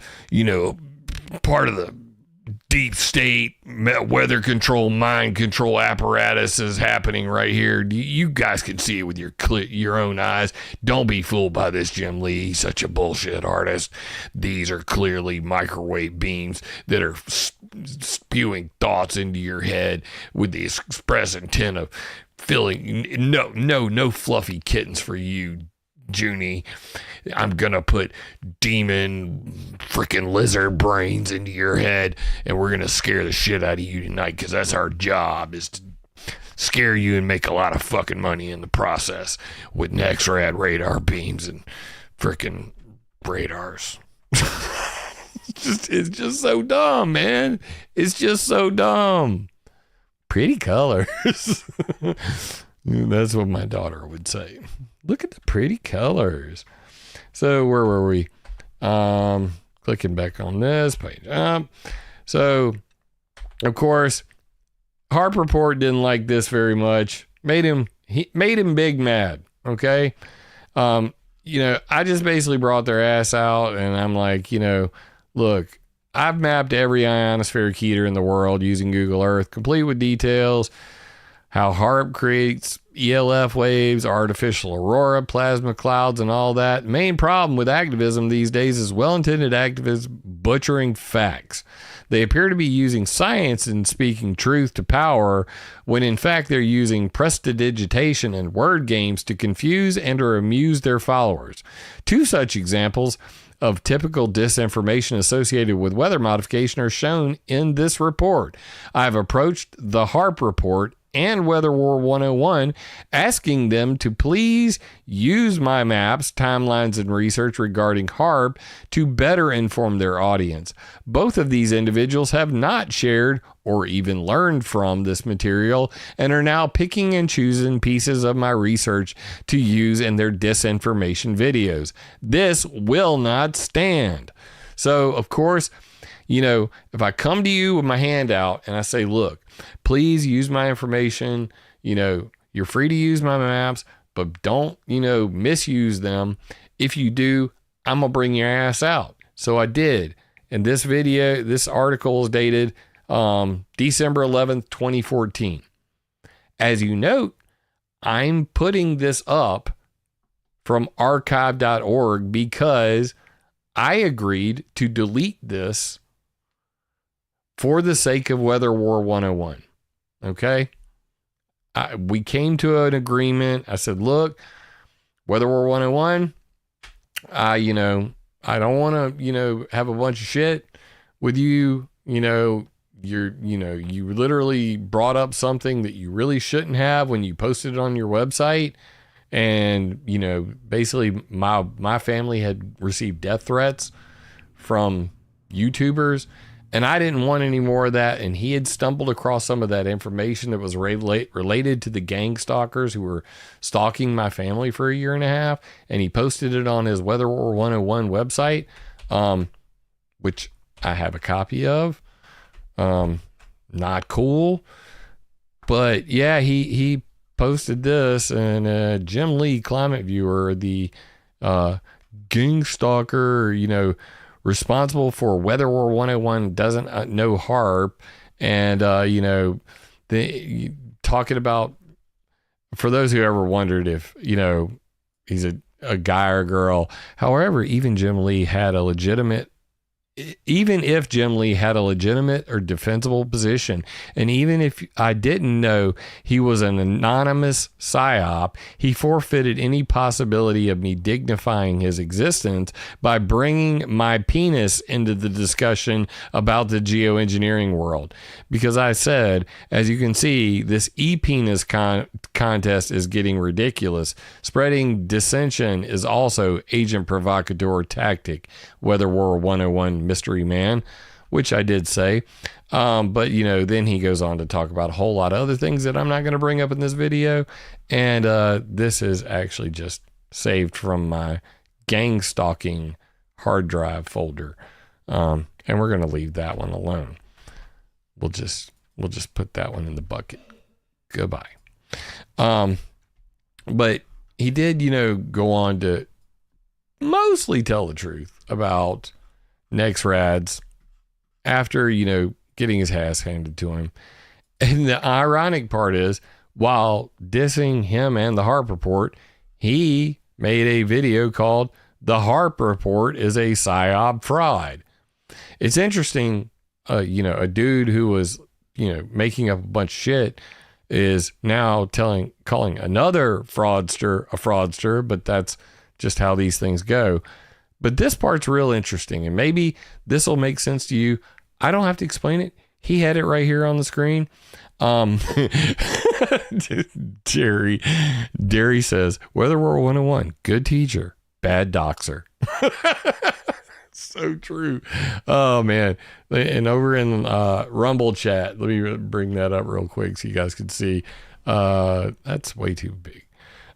Speaker 1: part of the deep state weather control, mind control apparatus is happening right here. You guys can see it with your own eyes. Don't be fooled by this Jim Lee. He's such a bullshit artist. These are clearly microwave beams that are spewing thoughts into your head with the express intent of filling. No fluffy kittens for you, Junie. I'm gonna put demon freaking lizard brains into your head, and we're gonna scare the shit out of you tonight, because that's our job, is to scare you and make a lot of fucking money in the process with Nexrad radar beams and freaking radars. It's just so dumb, man. It's just so dumb. Pretty colors. That's what my daughter would say. Look at the pretty colors. So where were we? Clicking back on this page. So of course, HARP Report didn't like this very much. Made him big mad. Okay. I just basically brought their ass out, and I'm like, look, I've mapped every ionospheric heater in the world using Google Earth, complete with details, how HARP creates ELF waves, artificial aurora, plasma clouds, and all that. Main problem with activism these days is well-intended activists butchering facts. They appear to be using science and speaking truth to power, when in fact they're using prestidigitation and word games to confuse and or amuse their followers. Two such examples of typical disinformation associated with weather modification are shown in this report. I've approached the HARP report and Weather War 101, asking them to please use my maps, timelines, and research regarding HARP to better inform their audience. Both of these individuals have not shared or even learned from this material and are now picking and choosing pieces of my research to use in their disinformation videos. This will not stand. So, of course, if I come to you with my hand out and I say, look, please use my information, you're free to use my maps, but don't, misuse them. If you do, I'm going to bring your ass out. So I did. And this article is dated December 11th, 2014. As you note, I'm putting this up from archive.org because I agreed to delete this for the sake of Weather War 101. Okay? We came to an agreement. I said, look, Weather War 101, I don't want to, have a bunch of shit with you. You literally brought up something that you really shouldn't have when you posted it on your website. And, basically my family had received death threats from YouTubers. And I didn't want any more of that. And he had stumbled across some of that information that was related to the gang stalkers who were stalking my family for a year and a half. And he posted it on his Weather War 101 website, which I have a copy of. Not cool. But yeah, he posted this, and Jim Lee, ClimateViewer, the gang stalker, responsible for Weather War 101, doesn't know HARP, and talking about, for those who ever wondered if he's a guy or girl. However, even if Jim Lee had a legitimate or defensible position, and even if I didn't know he was an anonymous psyop, he forfeited any possibility of me dignifying his existence by bringing my penis into the discussion about the geoengineering world. Because I said, as you can see, this e-penis contest is getting ridiculous. Spreading dissension is also agent provocateur tactic. Weather War 101 mystery man, which I did say. But, then he goes on to talk about a whole lot of other things that I'm not going to bring up in this video. And this is actually just saved from my gang stalking hard drive folder. And we're going to leave that one alone. We'll just put that one in the bucket. Goodbye. But he did, go on to mostly tell the truth about Nexrad's after, getting his ass handed to him. And the ironic part is, while dissing him and the HARP report, he made a video called "The HARP Report is a PSYOP Fraud." It's interesting, a dude who was, making up a bunch of shit is now calling another fraudster a fraudster, but that's just how these things go. But this part's real interesting, and maybe this will make sense to you. I don't have to explain it. He had it right here on the screen. Derry says, Weather War 101, good teacher, bad doxer. So true. Oh, man. And over in Rumble chat, let me bring that up real quick so you guys can see. That's way too big.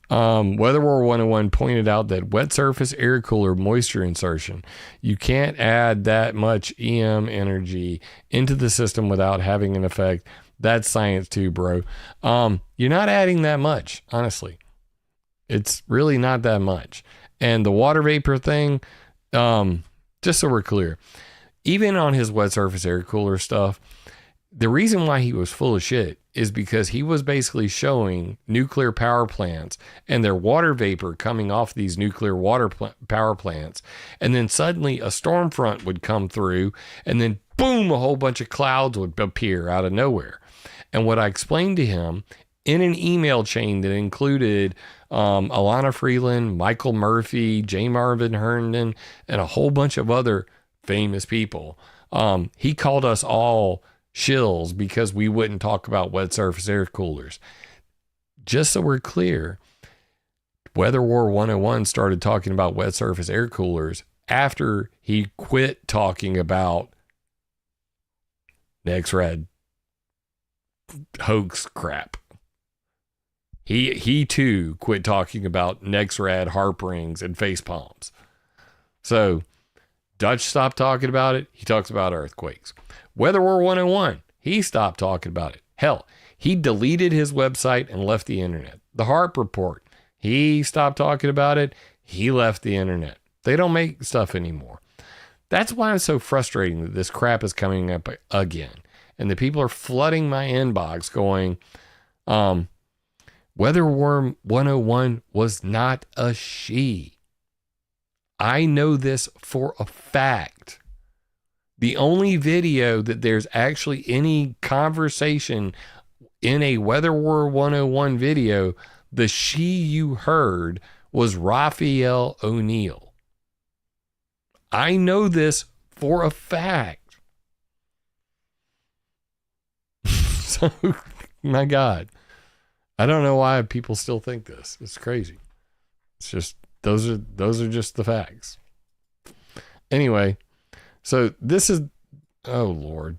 Speaker 1: Weather War 101 pointed out that wet surface air cooler moisture insertion. You can't add that much EM energy into the system without having an effect. That's science too, bro. You're not adding that much, honestly. It's really not that much. And the water vapor thing, just so we're clear, even on his wet surface air cooler stuff, the reason why he was full of shit is because he was basically showing nuclear power plants and their water vapor coming off these nuclear power plants. And then suddenly a storm front would come through, and then boom, a whole bunch of clouds would appear out of nowhere. And what I explained to him in an email chain that included Alana Freeland, Michael Murphy, J. Marvin Herndon, and a whole bunch of other famous people, he called us all shills because we wouldn't talk about wet surface air coolers. Just so we're clear, Weather War 101 started talking about wet surface air coolers after he quit talking about Nexrad hoax crap. He too quit talking about Nexrad harp rings and face palms. So Dutch stopped talking about it. He talks about earthquakes. Weather War 101, he stopped talking about it. Hell, he deleted his website and left the internet. The Harp Report, he stopped talking about it. He left the internet. They don't make stuff anymore. That's why it's so frustrating that this crap is coming up again. And the people are flooding my inbox going, Weather War 101 was not a she. I know this for a fact. The only video that there's actually any conversation in a Weather War 101 video, the she you heard was Raphael O'Neal. I know this for a fact. So, my God. I don't know why people still think this. It's crazy. It's just, those are just the facts. Anyway, so this is, oh Lord.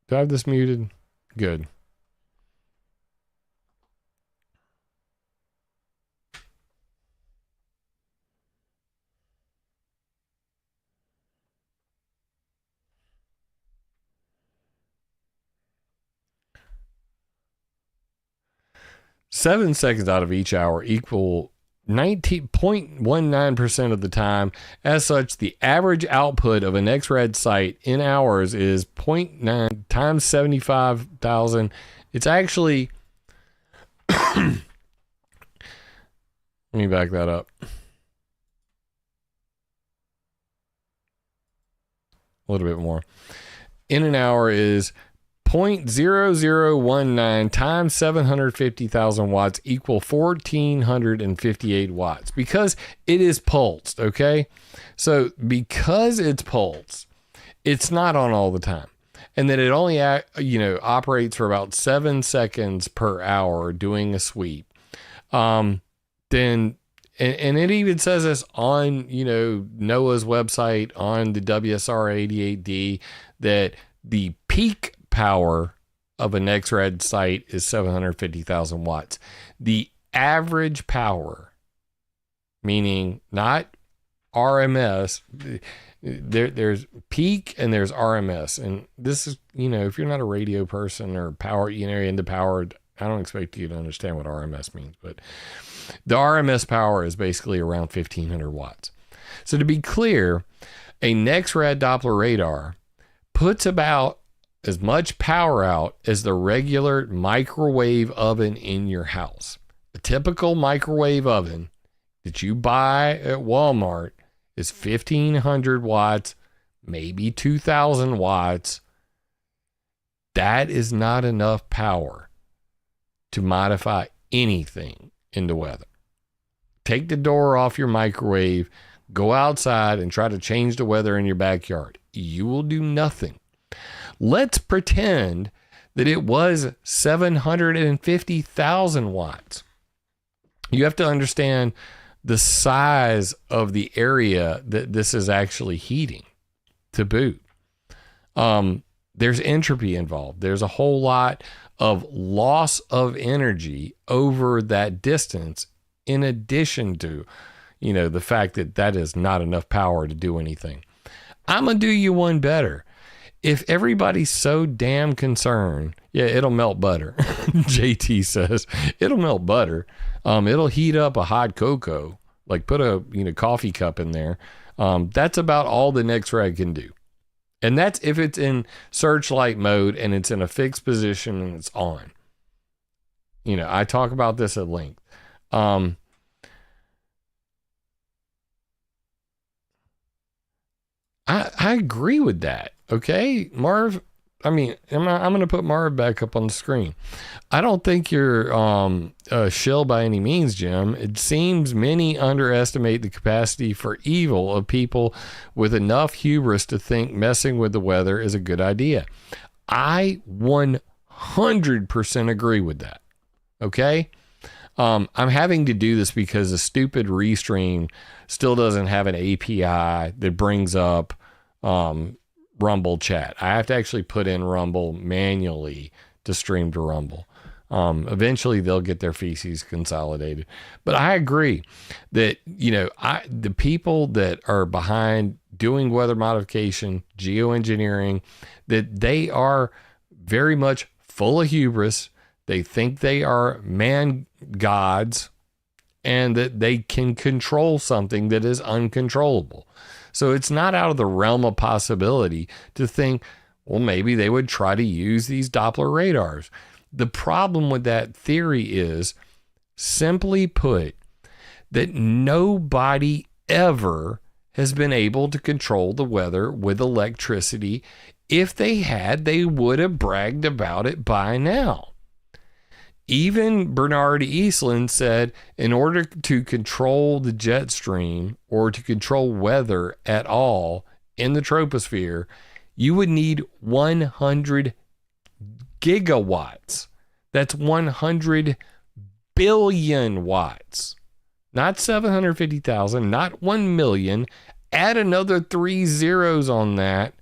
Speaker 1: Do I have this muted? Good. Seven seconds out of each hour equal 19.19% of the time. As such, the average output of a Nexrad site in hours is 0.9 times 75,000. It's actually, let me back that up. A little bit more. In an hour is 0.0019 times 750,000 watts equal 1,458 watts because it is pulsed, okay? So because it's pulsed, it's not on all the time. And then it only, operates for about 7 seconds per hour doing a sweep. And it even says this on, NOAA's website on the WSR88D that the peak power of a Nexrad site is 750,000 watts. The average power, meaning not RMS, there's peak and there's RMS. And this is, if you're not a radio person or power, into power, I don't expect you to understand what RMS means, but the RMS power is basically around 1,500 watts. So to be clear, a Nexrad Doppler radar puts about as much power out as the regular microwave oven in your house. A typical microwave oven that you buy at Walmart is 1,500 watts, maybe 2,000 watts. That is not enough power to modify anything in the weather. Take the door off your microwave, go outside and try to change the weather in your backyard. You will do nothing. Let's pretend that it was 750,000 watts. You have to understand the size of the area that this is actually heating to boot. There's entropy involved. There's a whole lot of loss of energy over that distance, in addition to, the fact that that is not enough power to do anything. I'm going to do you one better. If everybody's so damn concerned, it'll melt butter. JT says, it'll melt butter. It'll heat up a hot cocoa. Like put a coffee cup in there. That's about all the Nexrad can do. And that's if it's in searchlight mode and it's in a fixed position and it's on. I talk about this at length. I agree with that. Okay, Marv. I mean, I'm going to put Marv back up on the screen. I don't think you're a shill by any means, Jim. It seems many underestimate the capacity for evil of people with enough hubris to think messing with the weather is a good idea. I 100% agree with that. Okay? I'm having to do this because the stupid Restream still doesn't have an API that brings up Rumble chat. I have to actually put in Rumble manually to stream to Rumble. Eventually they'll get their feces consolidated. But I agree that, the people that are behind doing weather modification, geoengineering, that they are very much full of hubris. They think they are man gods and that they can control something that is uncontrollable. So it's not out of the realm of possibility to think, well, maybe they would try to use these Doppler radars. The problem with that theory is, simply put, that nobody ever has been able to control the weather with electricity. If they had, they would have bragged about it by now. Even Bernard Eastland said, in order to control the jet stream or to control weather at all in the troposphere, you would need 100 gigawatts. That's 100 billion watts. Not 750,000, not 1 million. Add another 3 zeros on that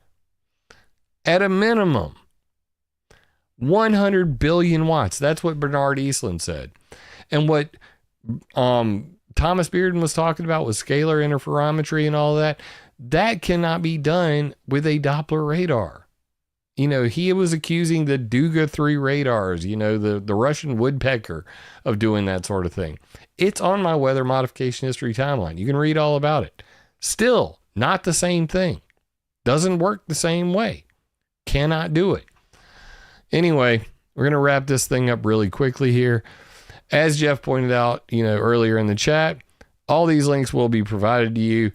Speaker 1: at a minimum. 100 billion watts. That's what Bernard Eastland said. And what Thomas Bearden was talking about with scalar interferometry and all that, that cannot be done with a Doppler radar. He was accusing the Duga 3 radars, the Russian woodpecker, of doing that sort of thing. It's on my weather modification history timeline. You can read all about it. Still, not the same thing. Doesn't work the same way. Cannot do it. Anyway, we're going to wrap this thing up really quickly here. As Jeff pointed out, earlier in the chat, all these links will be provided to you.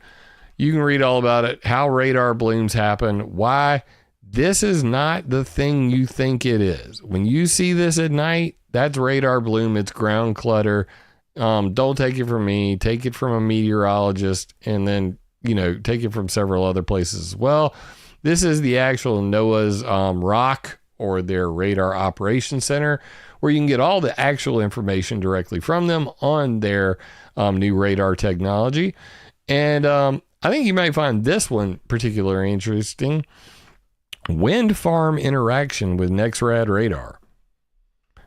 Speaker 1: You can read all about it, how radar blooms happen, why this is not the thing you think it is. When you see this at night, that's radar bloom. It's ground clutter. Don't take it from me. Take it from a meteorologist, and then, take it from several other places as well. This is the actual NOAA's ROC, or their Radar Operations Center, where you can get all the actual information directly from them on their new radar technology. And I think you might find this one particularly interesting. Wind farm interaction with Nexrad radar.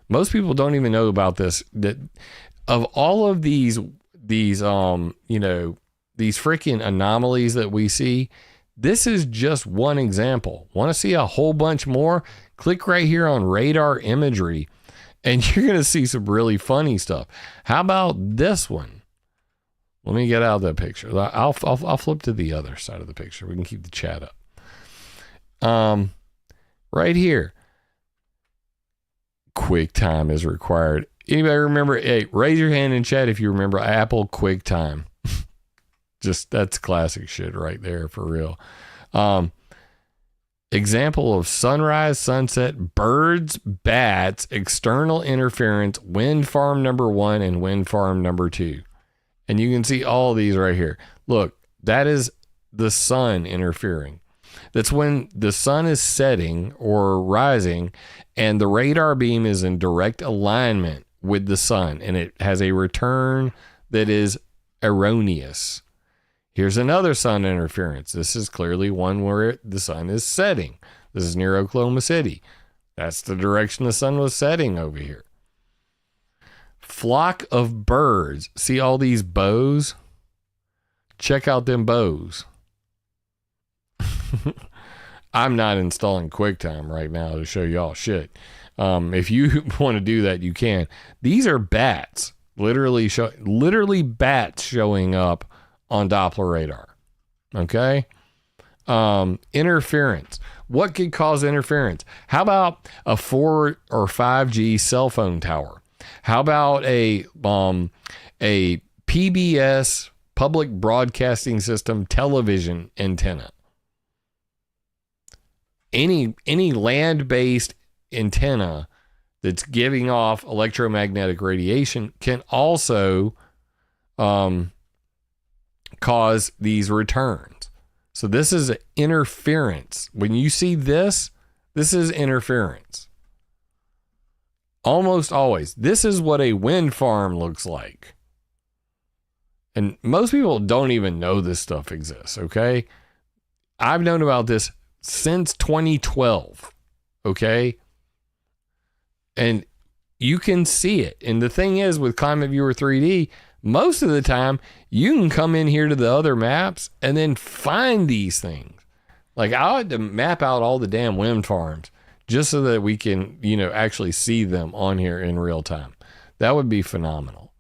Speaker 1: Most people don't even know about this. That of all of these freaking anomalies that we see, this is just one example. Want to see a whole bunch more? Click right here on radar imagery, and you're going to see some really funny stuff. How about this one? Let me get out of that picture. I'll flip to the other side of the picture. We can keep the chat up. Right here. QuickTime is required. Anybody remember? Hey, raise your hand in chat if you remember Apple QuickTime. Just, that's classic shit right there, for real. Example of sunrise, sunset, birds, bats, external interference, wind farm number 1 and wind farm number 2. And you can see all these right here. Look, that is the sun interfering. That's when the sun is setting or rising and the radar beam is in direct alignment with the sun, and it has a return that is erroneous. Here's another sun interference. This is clearly one where the sun is setting. This is near Oklahoma City. That's the direction the sun was setting over here. Flock of birds. See all these bows? Check out them bows. I'm not installing QuickTime right now to show y'all shit. If you want to do that, you can. These are bats. Literally bats showing up on Doppler radar. Okay. Interference. What could cause interference? How about a 4 or 5G cell phone tower? How about a PBS, public broadcasting system television antenna? Any land-based antenna that's giving off electromagnetic radiation can also cause these returns. So this is interference. When you see this is interference. Almost always. This is what a wind farm looks like. And most people don't even know this stuff exists, okay? I've known about this since 2012, okay? And you can see it. And the thing is, with ClimateViewer 3D, most of the time, you can come in here to the other maps and then find these things. Like, I had to map out all the damn wind farms just so that we can, actually see them on here in real time. That would be phenomenal.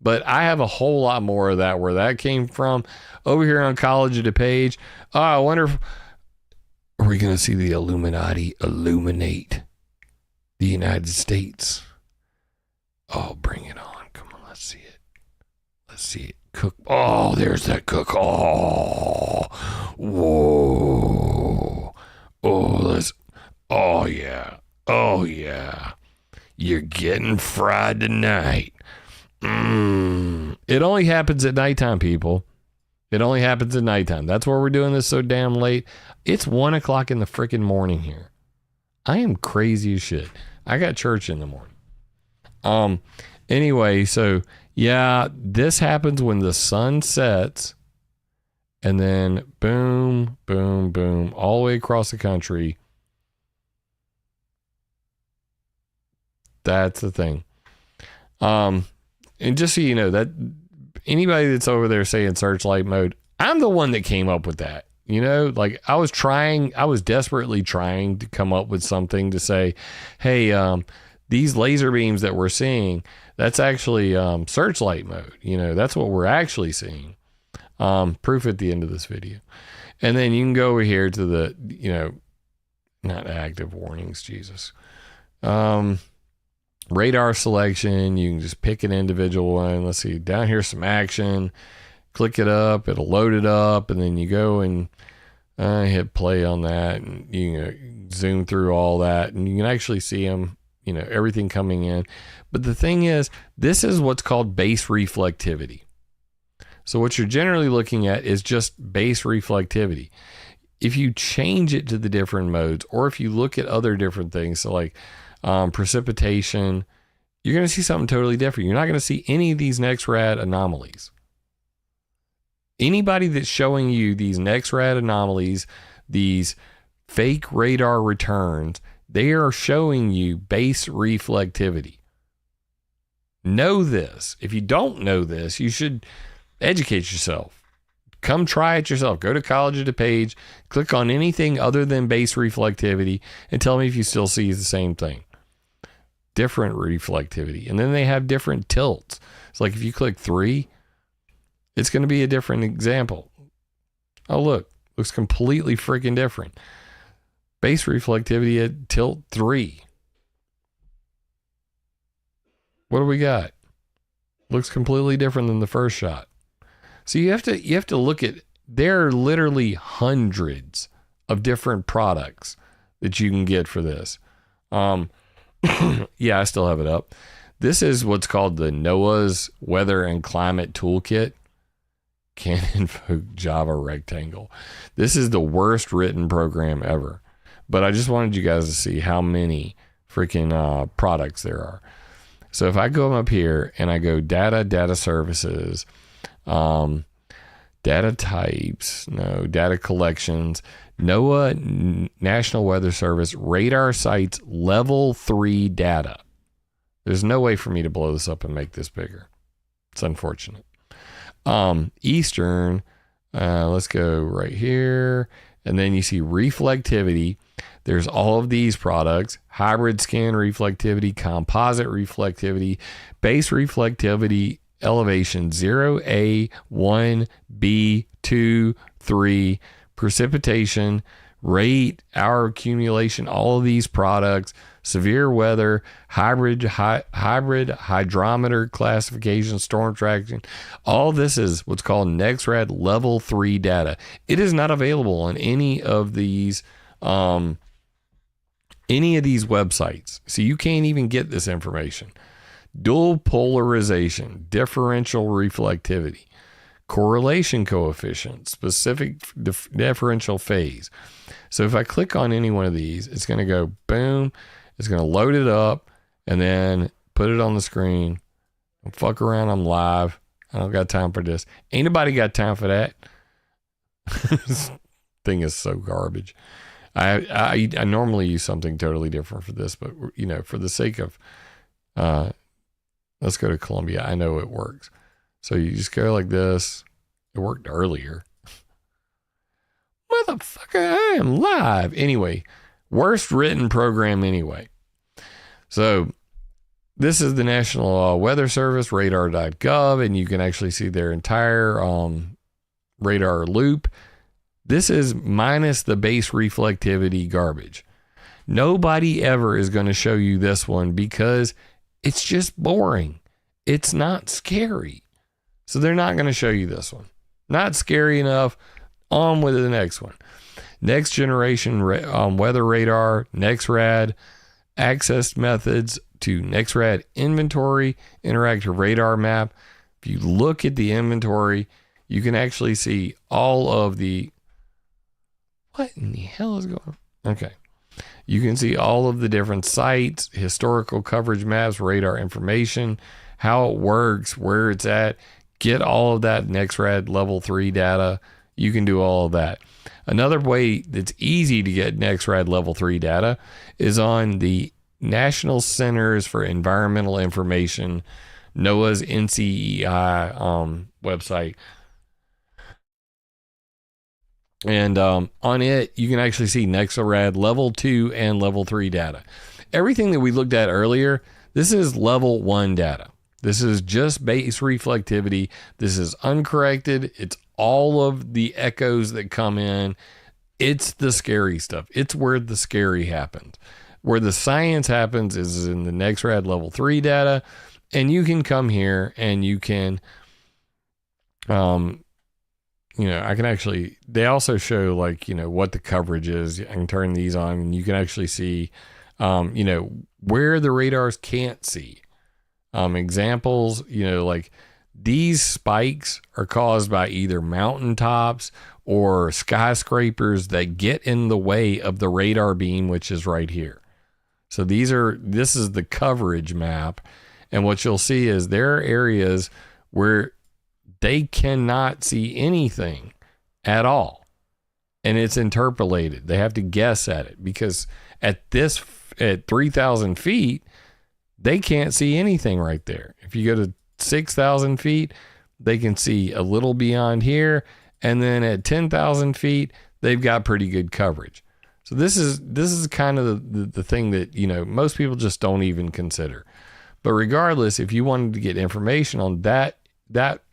Speaker 1: But I have a whole lot more of that, where that came from. Over here on College of DePage, I wonder if, are we going to see the Illuminati illuminate the United States? Oh, bring it on. Come on, let's see it. Let's see it. Cook. Oh, there's that cook. Oh, whoa. Oh, yeah. Oh, yeah. You're getting fried tonight. It only happens at nighttime, people. It only happens at nighttime. That's why we're doing this so damn late. It's 1 o'clock in the freaking morning here. I am crazy as shit. I got church in the morning. Anyway, so yeah, this happens when the sun sets, and then boom, boom, boom, all the way across the country. That's the thing. And just so you know, that anybody that's over there saying searchlight mode, I'm the one that came up with that. Like I was desperately trying to come up with something to say, hey, these laser beams that we're seeing, that's actually searchlight mode. That's what we're actually seeing. Proof at the end of this video. And then you can go over here to the, not active warnings, Jesus. Radar selection. You can just pick an individual one. Let's see, down here's some action. Click it up, it'll load it up, and then you go and hit play on that, and you can zoom through all that, and you can actually see them, everything coming in. But the thing is, this is what's called base reflectivity. So what you're generally looking at is just base reflectivity. If you change it to the different modes, or if you look at other different things, so like precipitation, you're going to see something totally different. You're not going to see any of these Nexrad anomalies. Anybody that's showing you these Nexrad anomalies, these fake radar returns, they are showing you base reflectivity. Know this. If you don't know this, you should educate yourself. Come try it yourself. Go to College of DePage, click on anything other than base reflectivity, and tell me if you still see the same thing. Different reflectivity. And then they have different tilts. It's like if you click 3, it's going to be a different example. Oh, look. Looks completely freaking different. Base reflectivity at tilt 3. What do we got? Looks completely different than the first shot. So you have to look at, there are literally hundreds of different products that you can get for this. Yeah, I still have it up. This is what's called the NOAA's Weather and Climate Toolkit. Can't invoke Java rectangle. This is the worst written program ever. But I just wanted you guys to see how many freaking products there are. So if I go up here and I go data services, data types, data collections, NOAA, National Weather Service, radar sites, level 3 data. There's no way for me to blow this up and make this bigger. It's unfortunate. Eastern, let's go right here. And then you see reflectivity. There's all of these products: hybrid scan reflectivity, composite reflectivity, base reflectivity, elevation 0A, 1B, 2, 3, precipitation, rate, hour accumulation, all of these products, severe weather, hybrid hydrometer classification, storm tracking. All this is what's called Nexrad level 3 data. It is not available on any of these websites. So you can't even get this information. Dual polarization, differential reflectivity, correlation coefficient, specific differential phase. So if I click on any one of these, it's going to go boom. It's going to load it up and then put it on the screen. Fuck around. I'm live. I don't got time for this. Ain't nobody got time for that. This thing is so garbage. I normally use something totally different for this, but for the sake of, let's go to Columbia. I know it works. So you just go like this. It worked earlier. Motherfucker, I am live. Anyway, worst written program anyway. So this is the National Weather Service, radar.gov, and you can actually see their entire radar loop. This is minus the base reflectivity garbage. Nobody ever is going to show you this one because it's just boring. It's not scary. So they're not going to show you this one. Not scary enough. On with the next one. Next generation weather radar, Nexrad, access methods to Nexrad inventory, interactive radar map. If you look at the inventory, you can actually see all of the, what in the hell is going on? Okay. You can see all of the different sites, historical coverage maps, radar information, how it works, where it's at. Get all of that Nexrad level 3 data. You can do all of that. Another way that's easy to get Nexrad level 3 data is on the National Centers for Environmental Information, NOAA's NCEI website. And on it, you can actually see Nexrad level 2 and level 3 data. Everything that we looked at earlier, this is level 1 data. This is just base reflectivity. This is uncorrected. It's all of the echoes that come in. It's the scary stuff. It's where the scary happens. Where the science happens is in the Nexrad level 3 data. And you can come here and you can, I can actually, they also show what the coverage is. I can turn these on and you can actually see, where the radars can't see. Examples, these spikes are caused by either mountaintops or skyscrapers that get in the way of the radar beam, which is right here. So this is the coverage map. And what you'll see is there are areas where they cannot see anything at all. And it's interpolated. They have to guess at it because at 3,000 feet, they can't see anything right there. If you go to 6,000 feet, they can see a little beyond here. And then at 10,000 feet, they've got pretty good coverage. So this is kind of the thing that, most people just don't even consider. But regardless, if you wanted to get information on that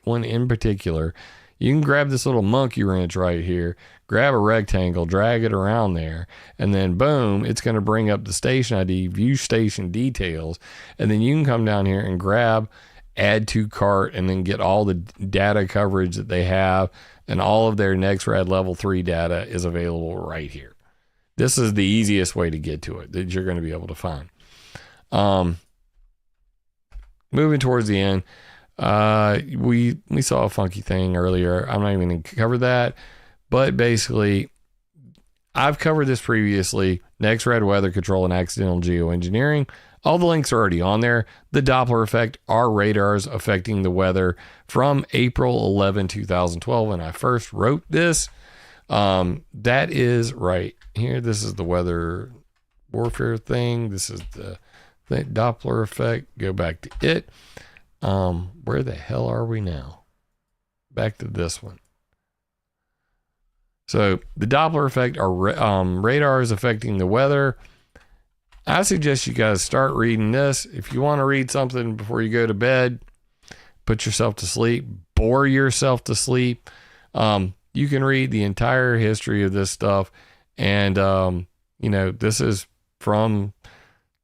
Speaker 1: one in particular, you can grab this little monkey wrench right here, grab a rectangle, drag it around there, and then boom, it's going to bring up the station ID, view station details, and then you can come down here and grab add to cart and then get all the data coverage that they have, and all of their Nexrad level 3 data is available right here. This is the easiest way to get to it that you're going to be able to find. Moving towards the end, we saw a funky thing earlier. I'm not even going to cover that, but basically I've covered this previously. Nexrad weather control and accidental geoengineering. All the links are already on there. The Doppler effect are radars affecting the weather from April 11, 2012 when I first wrote this. That is right here. This is the weather warfare thing. This is the Doppler effect. Go back to it. Where the hell are we now? Back to this one. So the Doppler effect are radars affecting the weather. I suggest you guys start reading this. If you want to read something before you go to bed, put yourself to sleep, bore yourself to sleep. You can read the entire history of this stuff. And, this is from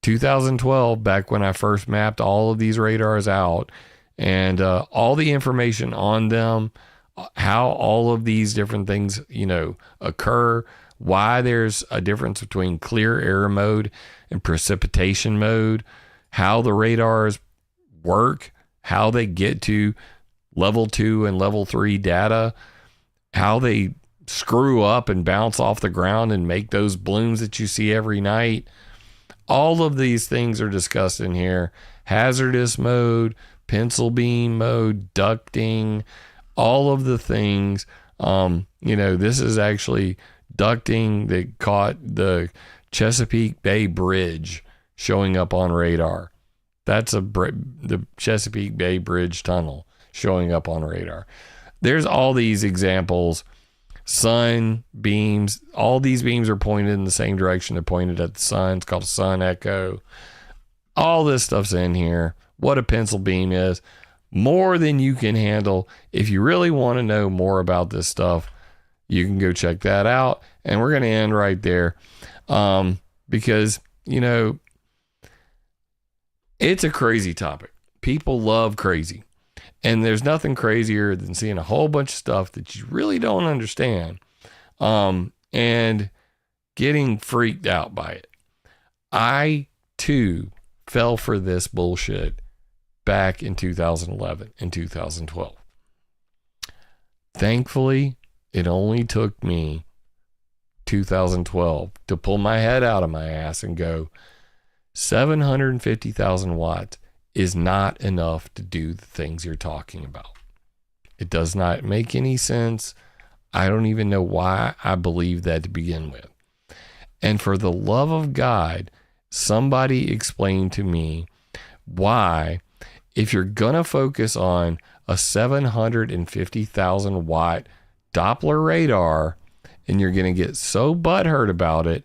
Speaker 1: 2012, back when I first mapped all of these radars out, and all the information on them, how all of these different things, occur, why there's a difference between clear air mode and precipitation mode, how the radars work, how they get to level 2 and level 3 data, how they screw up and bounce off the ground and make those balloons that you see every night. All of these things are discussed in here. Hazardous mode, pencil beam mode, ducting, all of the things. This is actually ducting that caught the Chesapeake Bay Bridge showing up on radar. That's the Chesapeake Bay Bridge tunnel showing up on radar. There's all these examples. Sun beams, all these beams are pointed in the same direction. They're pointed at the sun. It's called a sun echo. All this stuff's in here. What a pencil beam is. More than you can handle. If you really want to know more about this stuff, you can go check that out. And we're going to end right there. Because, it's a crazy topic. People love crazy. And there's nothing crazier than seeing a whole bunch of stuff that you really don't understand, and getting freaked out by it. I, too, fell for this bullshit back in 2011 and 2012. Thankfully, it only took me 2012 to pull my head out of my ass and go, 750,000 watts is not enough to do the things you're talking about. It does not make any sense. I don't even know why I believe that to begin with. And for the love of God, somebody explain to me why, if you're going to focus on a 750,000 watt Doppler radar and you're going to get so butthurt about it,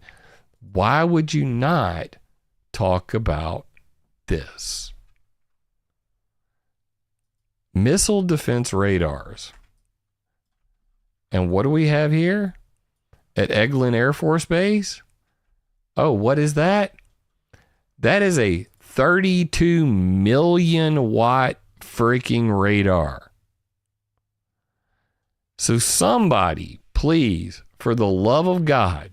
Speaker 1: why would you not talk about this? Missile defense radars. And what do we have here at Eglin Air Force Base? Oh, what is that? That is a 32 million watt freaking radar. So somebody, please, for the love of God,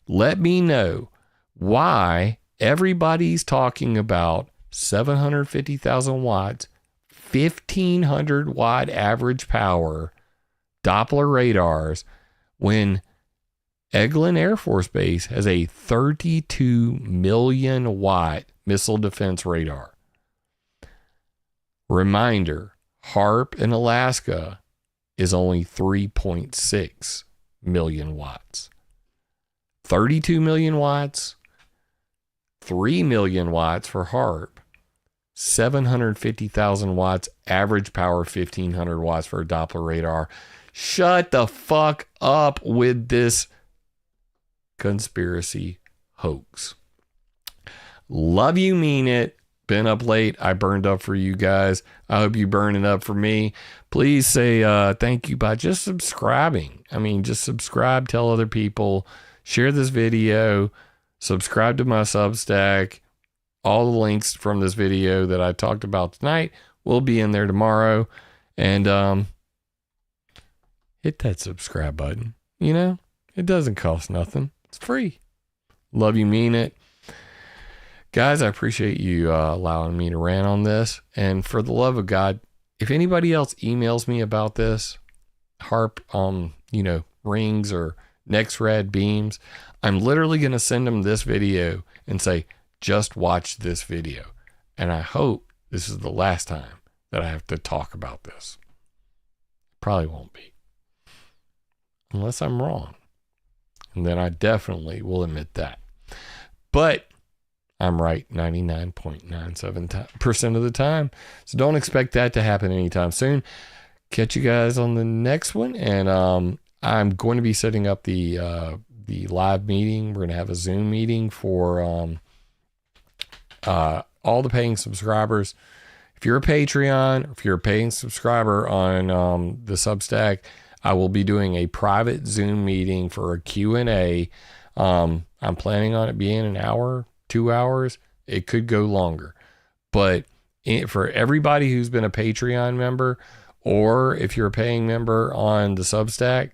Speaker 1: let me know why everybody's talking about 750,000 watts, 1,500 watt average power Doppler radars when Eglin Air Force Base has a 32 million watt missile defense radar. Reminder, HARP in Alaska is only 3.6 million watts. 32 million watts, 3 million watts for HARP. 750,000 watts, average power 1,500 watts for a Doppler radar. Shut the fuck up with this conspiracy hoax. Love you, mean it. Been up late. I burned up for you guys. I hope you burning up for me. Please say thank you by just subscribing. Just subscribe, tell other people, share this video, subscribe to my Substack. All the links from this video that I talked about tonight will be in there tomorrow. And hit that subscribe button. It doesn't cost nothing. It's free. Love you, mean it. Guys, I appreciate you allowing me to rant on this. And for the love of God, if anybody else emails me about this, HARP, rings or Nexrad beams, I'm literally going to send them this video and say, just watch this video. And I hope this is the last time that I have to talk about this. Probably won't be. Unless I'm wrong. And then I definitely will admit that. But I'm right 99.97% of the time. So don't expect that to happen anytime soon. Catch you guys on the next one. And I'm going to be setting up the live meeting. We're going to have a Zoom meeting for all the paying subscribers. If you're a Patreon, if you're a paying subscriber on the Substack, I will be doing a private Zoom meeting for a Q&A. I'm planning on it being an hour, 2 hours. It could go longer. But for everybody who's been a Patreon member, or if you're a paying member on the Substack,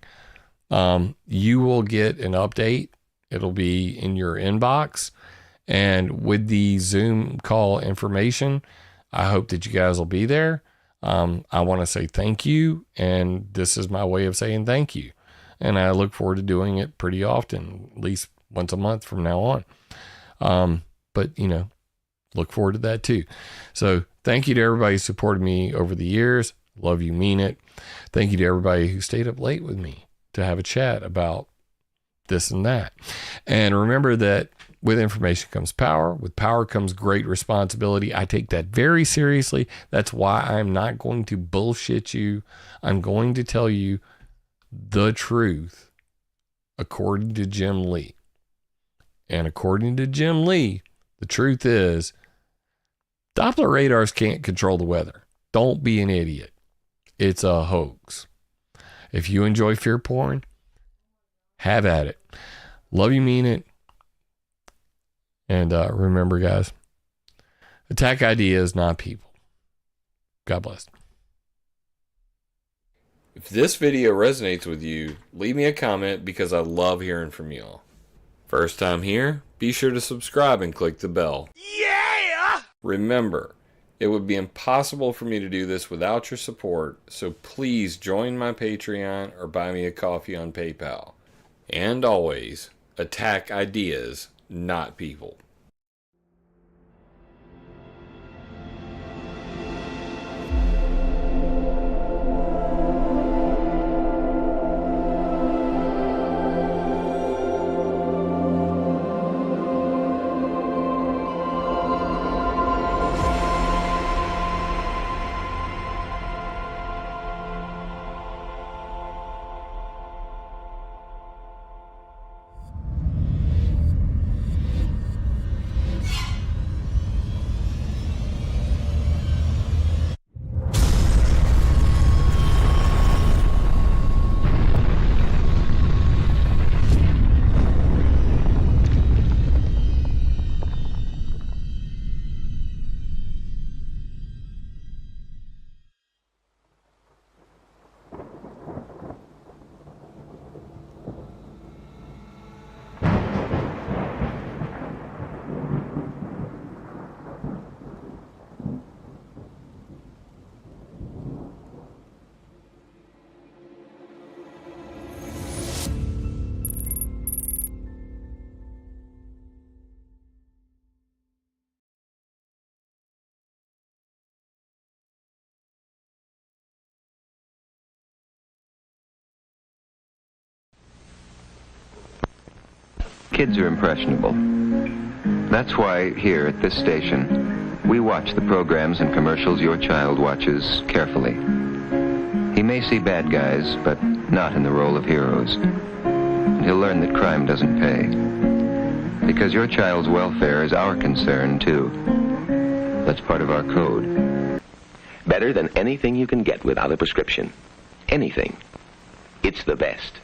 Speaker 1: you will get an update. It'll be in your inbox. And with the Zoom call information, I hope that you guys will be there. I want to say thank you, and this is my way of saying thank you. And I look forward to doing it pretty often, at least once a month from now on. But, you know, look forward to that too. So thank you to everybody who supported me over the years. Love you, mean it. Thank you to everybody who stayed up late with me to have a chat about this and that. And remember that with information comes power. With power comes great responsibility. I take that very seriously. That's why I'm not going to bullshit you. I'm going to tell you the truth according to Jim Lee. And according to Jim Lee, the truth is Doppler radars can't control the weather. Don't be an idiot. It's a hoax. If you enjoy fear porn, have at it. Love you, mean it. And remember, guys, attack ideas, not people. God bless. If this video resonates with you, leave me a comment because I love hearing from y'all. First time here, be sure to subscribe and click the bell. Yeah! Remember, it would be impossible for me to do this without your support, so please join my Patreon or buy me a coffee on PayPal. And always, attack ideas, not people.
Speaker 3: Kids are impressionable. That's why here at this station, we watch the programs and commercials your child watches carefully. He may see bad guys, but not in the role of heroes. And he'll learn that crime doesn't pay. Because your child's welfare is our concern, too. That's part of our code.
Speaker 4: Better than anything you can get without a prescription. Anything. It's the best.